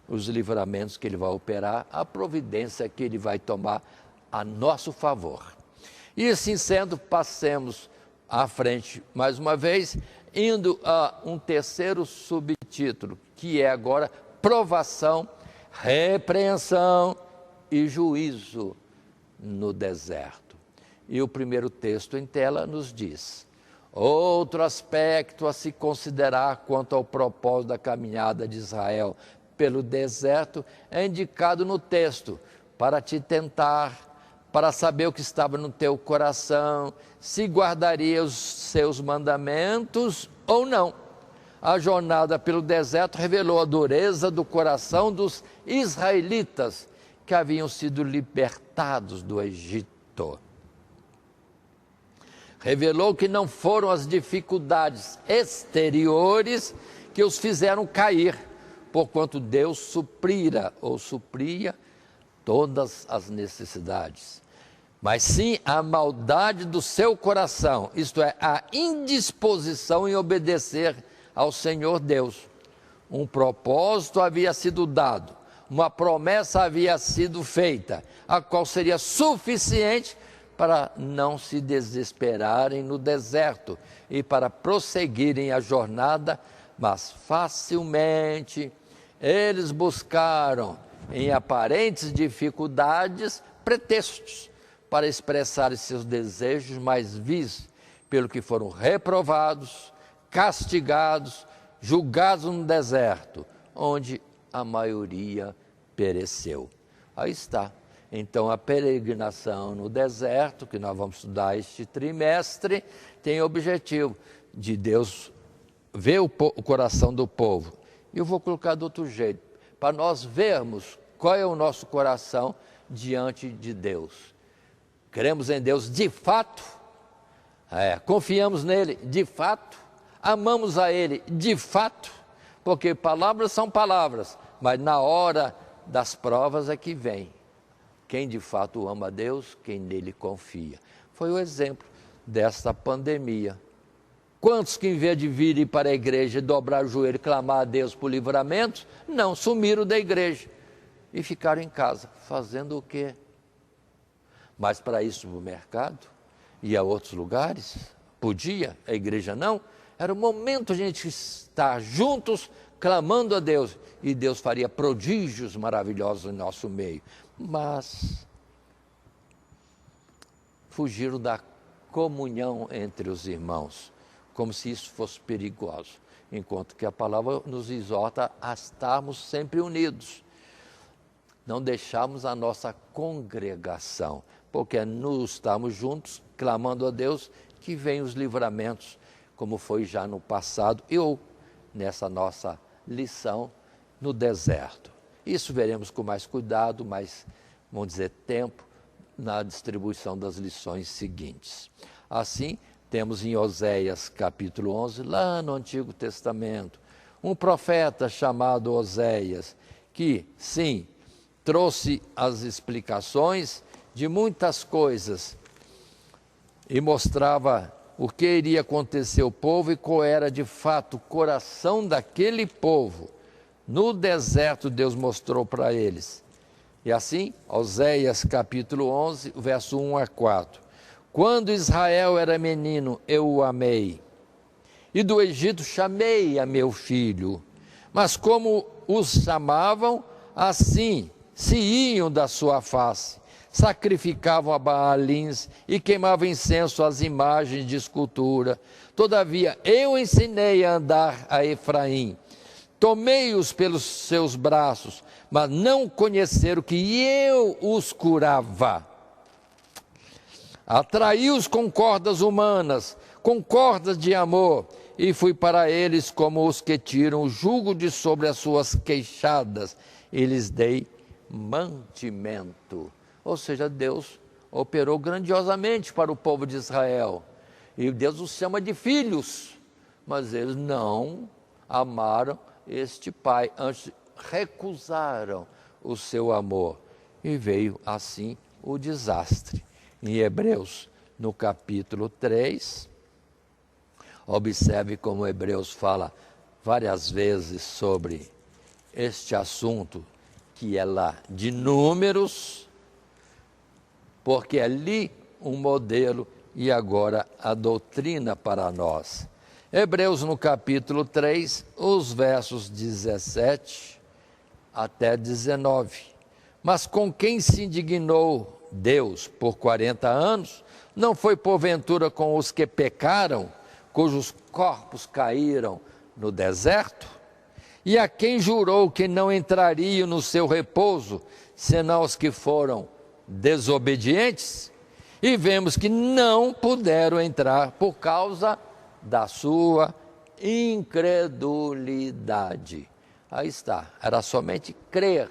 os livramentos que Ele vai operar, a providência que Ele vai tomar a nosso favor. E assim sendo, passemos à frente mais uma vez, indo a um terceiro subtítulo, que é agora provação, repreensão e juízo no deserto. E o primeiro texto em tela nos diz, outro aspecto a se considerar quanto ao propósito da caminhada de Israel pelo deserto é indicado no texto, para te tentar, para saber o que estava no teu coração, se guardaria os seus mandamentos ou não. A jornada pelo deserto revelou a dureza do coração dos israelitas que haviam sido libertados do Egito. Revelou que não foram as dificuldades exteriores que os fizeram cair, porquanto Deus supria todas as necessidades, mas sim a maldade do seu coração, isto é, a indisposição em obedecer ao Senhor Deus. Um propósito havia sido dado, uma promessa havia sido feita, a qual seria suficiente para não se desesperarem no deserto e para prosseguirem a jornada, mas facilmente eles buscaram, em aparentes dificuldades, pretextos para expressarem seus desejos mais vis, pelo que foram reprovados, castigados, julgados no deserto, onde a maioria pereceu. Aí está. Então, a peregrinação no deserto, que nós vamos estudar este trimestre, tem o objetivo de Deus ver o coração do povo. E eu vou colocar de outro jeito, para nós vermos qual é o nosso coração diante de Deus. Cremos em Deus de fato, confiamos nele de fato, amamos a ele de fato, porque palavras são palavras, mas na hora das provas é que vem quem de fato ama a Deus, quem nele confia. Foi o exemplo desta pandemia. Quantos que em vez de virem para a igreja, dobrar o joelho e clamar a Deus por livramento, não, sumiram da igreja e ficaram em casa, fazendo o quê? Mas para ir ao mercado e a outros lugares, podia, a igreja não, era o momento de a gente estar juntos, clamando a Deus, e Deus faria prodígios maravilhosos em nosso meio. Mas fugiram da comunhão entre os irmãos, como se isso fosse perigoso, enquanto que a palavra nos exorta a estarmos sempre unidos, não deixarmos a nossa congregação, porque é nos estarmos juntos, clamando a Deus, que vem os livramentos, como foi já no passado, ou nessa nossa lição no deserto. Isso veremos com mais cuidado, mais, vamos dizer, tempo, na distribuição das lições seguintes. Assim, temos em Oséias capítulo 11, lá no Antigo Testamento, um profeta chamado Oséias, que, sim, trouxe as explicações de muitas coisas e mostrava o que iria acontecer ao povo e qual era de fato o coração daquele povo. No deserto Deus mostrou para eles. E assim, Oséias capítulo 11, verso 1 a 4. Quando Israel era menino, eu o amei, e do Egito chamei a meu filho. Mas como os chamavam, assim se iam da sua face, sacrificavam a Baalins e queimavam incenso às imagens de escultura. Todavia, eu ensinei a andar a Efraim, tomei-os pelos seus braços, mas não conheceram que eu os curava. Atraí-os com cordas humanas, com cordas de amor, e fui para eles como os que tiram o jugo de sobre as suas queixadas, e lhes dei mantimento. Ou seja, Deus operou grandiosamente para o povo de Israel, e Deus os chama de filhos, mas eles não amaram este pai, antes recusaram o seu amor, e veio assim o desastre. Em Hebreus, no capítulo 3, observe como Hebreus fala várias vezes sobre este assunto, que é lá de Números, porque é ali um modelo e agora a doutrina para nós. Hebreus no capítulo 3, os versos 17 até 19. Mas com quem se indignou Deus por 40 anos, não foi porventura com os que pecaram, cujos corpos caíram no deserto? E a quem jurou que não entrariam no seu repouso, senão os que foram desobedientes? E vemos que não puderam entrar por causa da sua incredulidade. Aí está, era somente crer,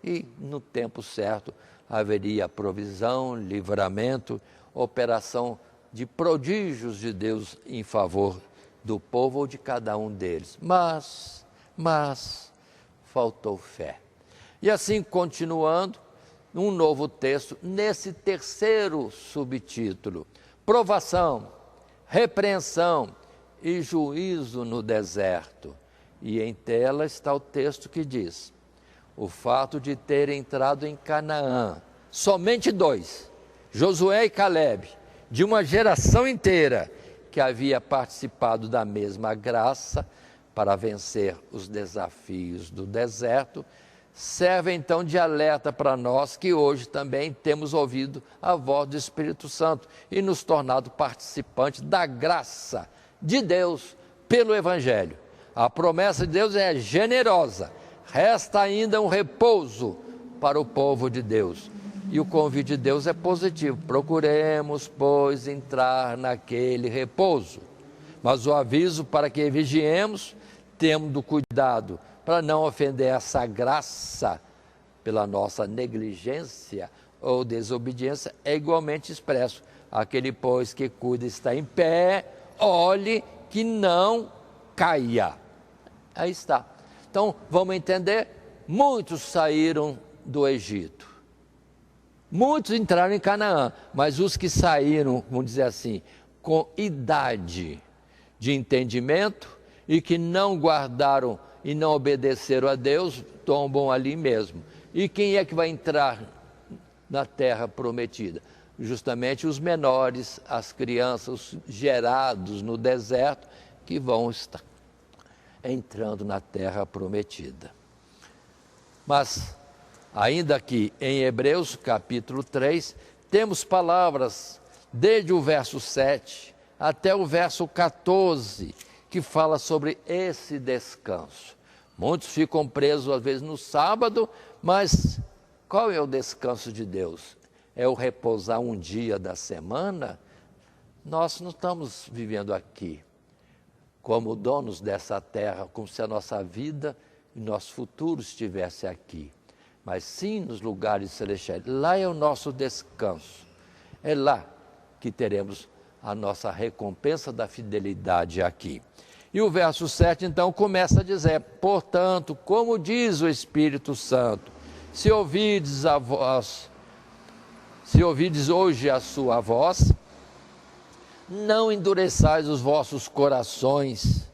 e no tempo certo haveria provisão, livramento, operação de prodígios de Deus em favor do povo ou de cada um deles. Mas faltou fé. E assim, continuando, um novo texto, nesse terceiro subtítulo, provação, repreensão e juízo no deserto. E em tela está o texto que diz: o fato de ter entrado em Canaã, somente 2, Josué e Calebe, de uma geração inteira que havia participado da mesma graça para vencer os desafios do deserto, serve então de alerta para nós que hoje também temos ouvido a voz do Espírito Santo e nos tornado participantes da graça de Deus pelo Evangelho. A promessa de Deus é generosa, resta ainda um repouso para o povo de Deus. E o convite de Deus é positivo: procuremos, pois, entrar naquele repouso. Mas o aviso para que vigiemos, tendo cuidado para não ofender essa graça pela nossa negligência ou desobediência, é igualmente expresso: aquele, pois, que cuida está em pé, olhe que não caia. Aí está. Então, vamos entender, muitos saíram do Egito. Muitos entraram em Canaã, mas os que saíram, vamos dizer assim, com idade de entendimento e que não guardaram e não obedeceram a Deus, tombam ali mesmo. E quem é que vai entrar na terra prometida? Justamente os menores, as crianças, os gerados no deserto, que vão estar entrando na terra prometida. Mas, ainda aqui em Hebreus capítulo 3, temos palavras desde o verso 7 até o verso 14, que fala sobre esse descanso. Muitos ficam presos às vezes no sábado, mas qual é o descanso de Deus? É o repousar um dia da semana? Nós não estamos vivendo aqui como donos dessa terra, como se a nossa vida e nosso futuro estivesse aqui, mas sim nos lugares celestiais. Lá é o nosso descanso, é lá que teremos a nossa recompensa da fidelidade aqui. E o verso 7 então começa a dizer: portanto, como diz o Espírito Santo, se ouvides hoje a sua voz, não endureçais os vossos corações,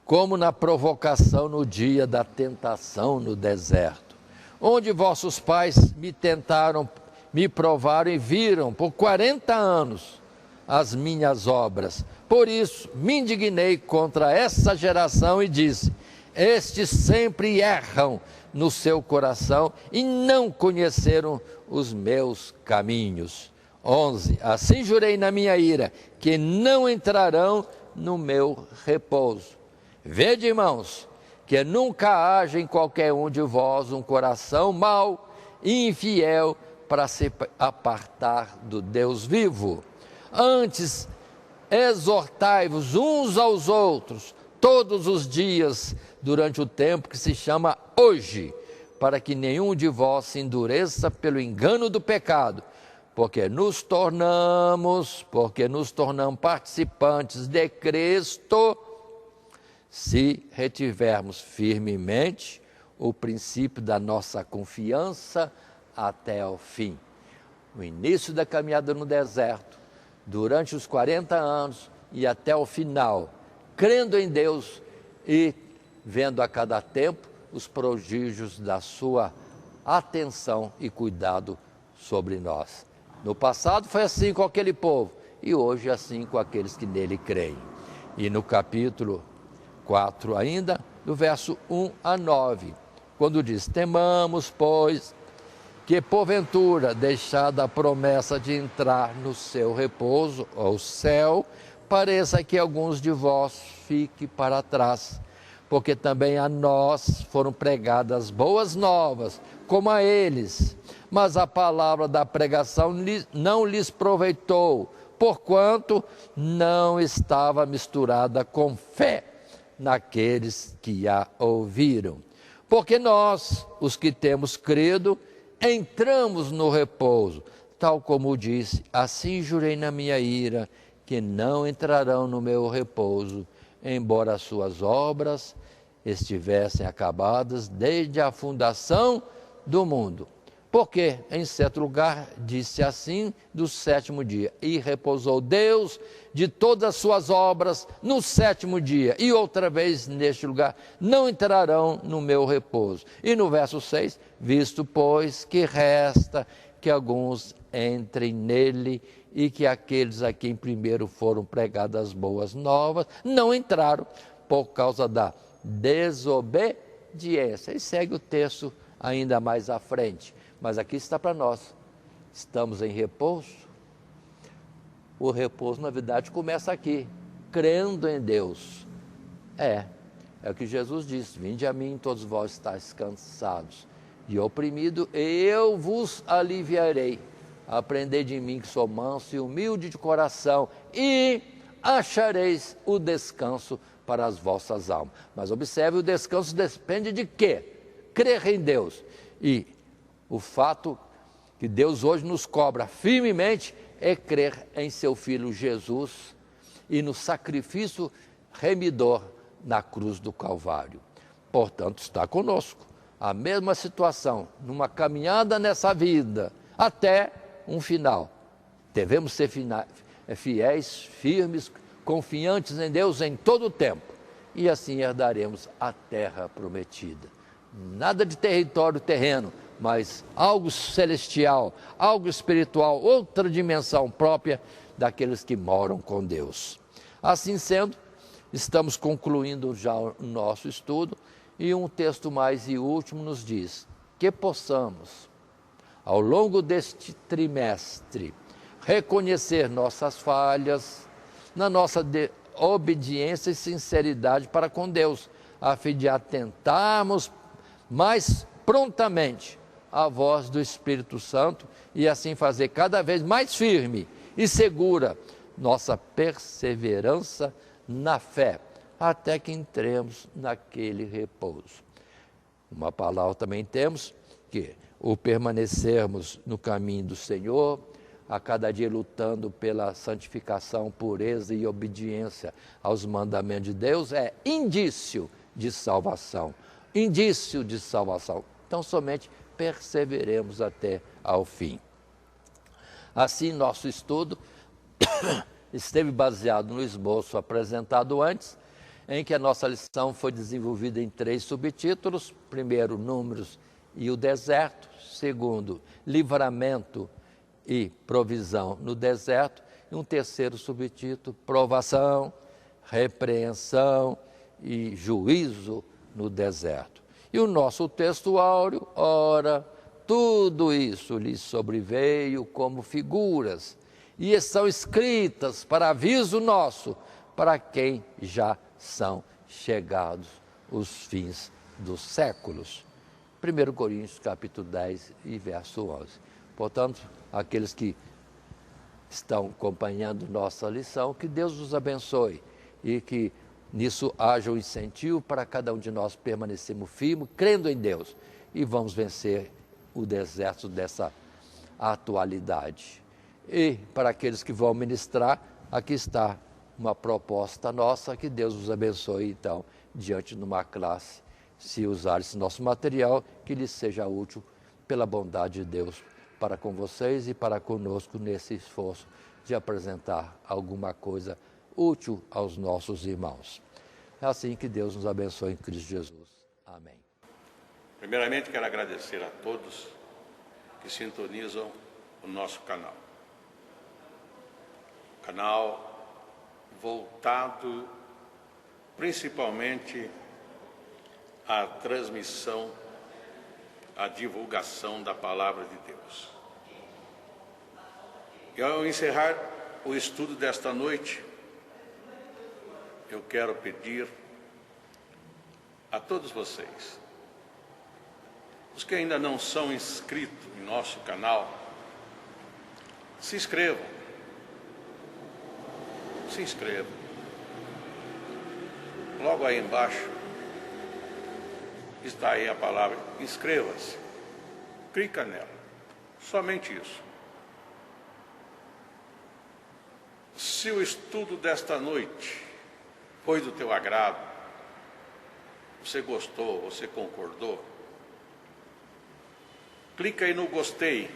como na provocação no dia da tentação no deserto, onde vossos pais me tentaram, me provaram e viram por 40 anos as minhas obras. Por isso me indignei contra essa geração e disse: estes sempre erram no seu coração e não conheceram os meus caminhos. 11. Assim jurei na minha ira, que não entrarão no meu repouso. Vede, irmãos, que nunca haja em qualquer um de vós um coração mau e infiel para se apartar do Deus vivo. Antes, exortai-vos uns aos outros todos os dias durante o tempo que se chama hoje, para que nenhum de vós se endureça pelo engano do pecado, porque nos tornamos participantes de Cristo, se retivermos firmemente o princípio da nossa confiança até o fim. O início da caminhada no deserto, durante os 40 anos e até o final, crendo em Deus e vendo a cada tempo os prodígios da sua atenção e cuidado sobre nós. No passado foi assim com aquele povo e hoje assim com aqueles que nele creem. E no capítulo 4 ainda, do verso 1 a 9, quando diz: temamos, pois, que porventura, deixada a promessa de entrar no seu repouso, ou céu, pareça que alguns de vós fiquem para trás, porque também a nós foram pregadas boas novas, como a eles, mas a palavra da pregação não lhes proveitou, porquanto não estava misturada com fé naqueles que a ouviram. Porque nós, os que temos crido, entramos no repouso, tal como disse, assim jurei na minha ira, que não entrarão no meu repouso, embora as suas obras estivessem acabadas desde a fundação do mundo. Porque, em certo lugar, disse assim do sétimo dia, e repousou Deus de todas as suas obras no sétimo dia. E outra vez, neste lugar, não entrarão no meu repouso. E no verso 6, visto, pois, que resta que alguns entrem nele, e que aqueles a quem primeiro foram pregadas as boas novas, não entraram por causa da desobediência. E segue o texto ainda mais à frente. Mas aqui está para nós, estamos em repouso. O repouso, na verdade, começa aqui, crendo em Deus. É o que Jesus disse, vinde a mim todos vós estáis cansados e oprimidos, eu vos aliviarei. Aprendei de mim que sou manso e humilde de coração, e achareis o descanso para as vossas almas. Mas observe, o descanso depende de quê? Crer em Deus. E o fato que Deus hoje nos cobra firmemente é crer em seu Filho Jesus e no sacrifício remidor na cruz do Calvário. Portanto, está conosco a mesma situação, numa caminhada nessa vida, até um final. Devemos ser fiéis, firmes, confiantes em Deus em todo o tempo, e assim herdaremos a terra prometida. Nada de território terreno, mas algo celestial, algo espiritual, outra dimensão própria daqueles que moram com Deus. Assim sendo, estamos concluindo já o nosso estudo, e um texto mais e último nos diz que possamos, ao longo deste trimestre, reconhecer nossas falhas, na nossa obediência e sinceridade para com Deus, a fim de atentarmos mais prontamente a voz do Espírito Santo e assim fazer cada vez mais firme e segura nossa perseverança na fé, até que entremos naquele repouso. Uma palavra também temos que o permanecermos no caminho do Senhor, a cada dia lutando pela santificação, pureza e obediência aos mandamentos de Deus, é indício de salvação. Indício de salvação. Então, somente perseveremos até ao fim. Assim, nosso estudo esteve baseado no esboço apresentado antes, em que a nossa lição foi desenvolvida em 3 subtítulos. Primeiro, números e o deserto. Segundo, livramento e provisão no deserto. E um terceiro subtítulo, provação, repreensão e juízo no deserto. E o nosso texto áureo, ora, tudo isso lhes sobreveio como figuras, e estão escritas para aviso nosso, para quem já são chegados os fins dos séculos. 1 Coríntios capítulo 10 e verso 11. Portanto, aqueles que estão acompanhando nossa lição, que Deus os abençoe e que nisso haja um incentivo para cada um de nós permanecermos firmes, crendo em Deus, e vamos vencer o deserto dessa atualidade. E para aqueles que vão ministrar, aqui está uma proposta nossa, que Deus os abençoe, então, diante de uma classe, se usar esse nosso material, que lhes seja útil pela bondade de Deus para com vocês e para conosco nesse esforço de apresentar alguma coisa útil aos nossos irmãos. É assim que Deus nos abençoe em Cristo Jesus. Amém. Primeiramente, quero agradecer a todos que sintonizam o nosso canal. Canal voltado principalmente à transmissão, à divulgação da Palavra de Deus. E ao encerrar o estudo desta noite, eu quero pedir a todos vocês, os que ainda não são inscritos em nosso canal, se inscrevam. Se inscrevam. Logo aí embaixo está aí a palavra inscreva-se. Clica nela. Somente isso. Se o estudo desta noite foi do teu agrado, você gostou, você concordou, clica aí no gostei.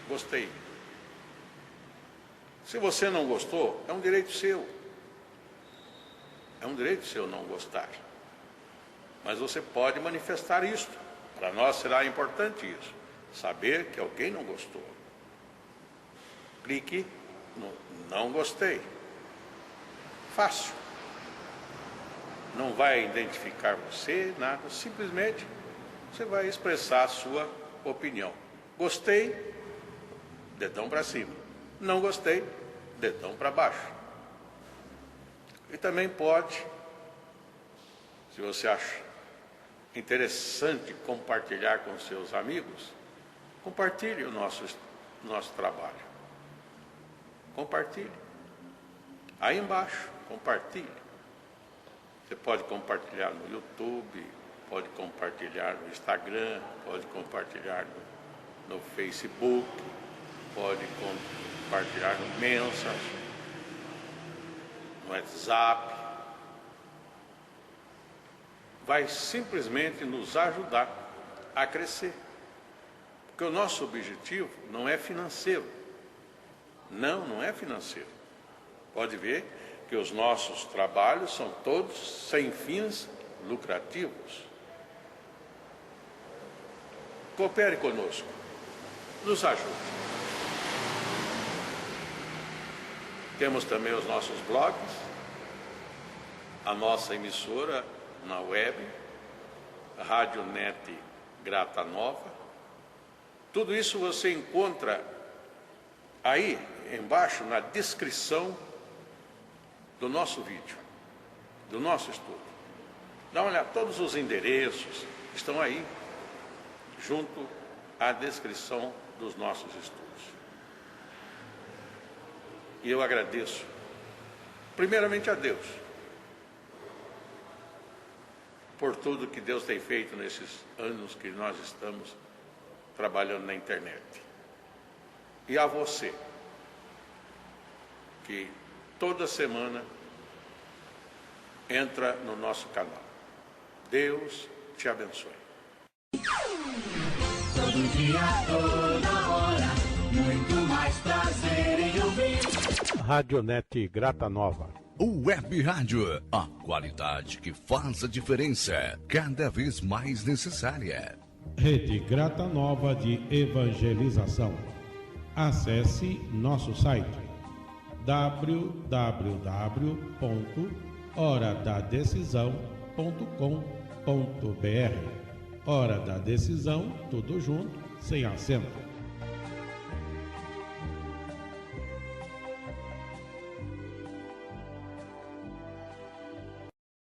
Gostei. Se você não gostou, é um direito seu. É um direito seu não gostar. Mas você pode manifestar isso. Para nós será importante isso. Saber que alguém não gostou. Clique no não gostei. Fácil. Não vai identificar você, nada. Simplesmente você vai expressar a sua opinião. Gostei, dedão para cima. Não gostei, dedão para baixo. E também pode, se você acha interessante compartilhar com seus amigos, compartilhe o nosso trabalho. Compartilhe. Aí embaixo, compartilhe. Você pode compartilhar no YouTube, pode compartilhar no Instagram, pode compartilhar no Facebook, pode compartilhar no Messenger, no WhatsApp. Vai simplesmente nos ajudar a crescer. Porque o nosso objetivo não é financeiro. Não é financeiro. Pode ver que os nossos trabalhos são todos sem fins lucrativos. Coopere conosco. Nos ajude. Temos também os nossos blogs, a nossa emissora na web, a Rádio Net Grata Nova. Tudo isso você encontra aí embaixo na descrição do nosso vídeo, do nosso estudo. Dá uma olhada, todos os endereços estão aí, junto à descrição dos nossos estudos. E eu agradeço, primeiramente a Deus, por tudo que Deus tem feito nesses anos que nós estamos trabalhando na internet. E a você, que toda semana entra no nosso canal. Deus te abençoe. Todo dia, toda hora, muito mais prazer em ouvir. Radionet Grata Nova. Web Rádio, a qualidade que faz a diferença, cada vez mais necessária. Rede Grata Nova de Evangelização. Acesse nosso site www.horadadecisão.com.br. Hora da Decisão, tudo junto, sem acento.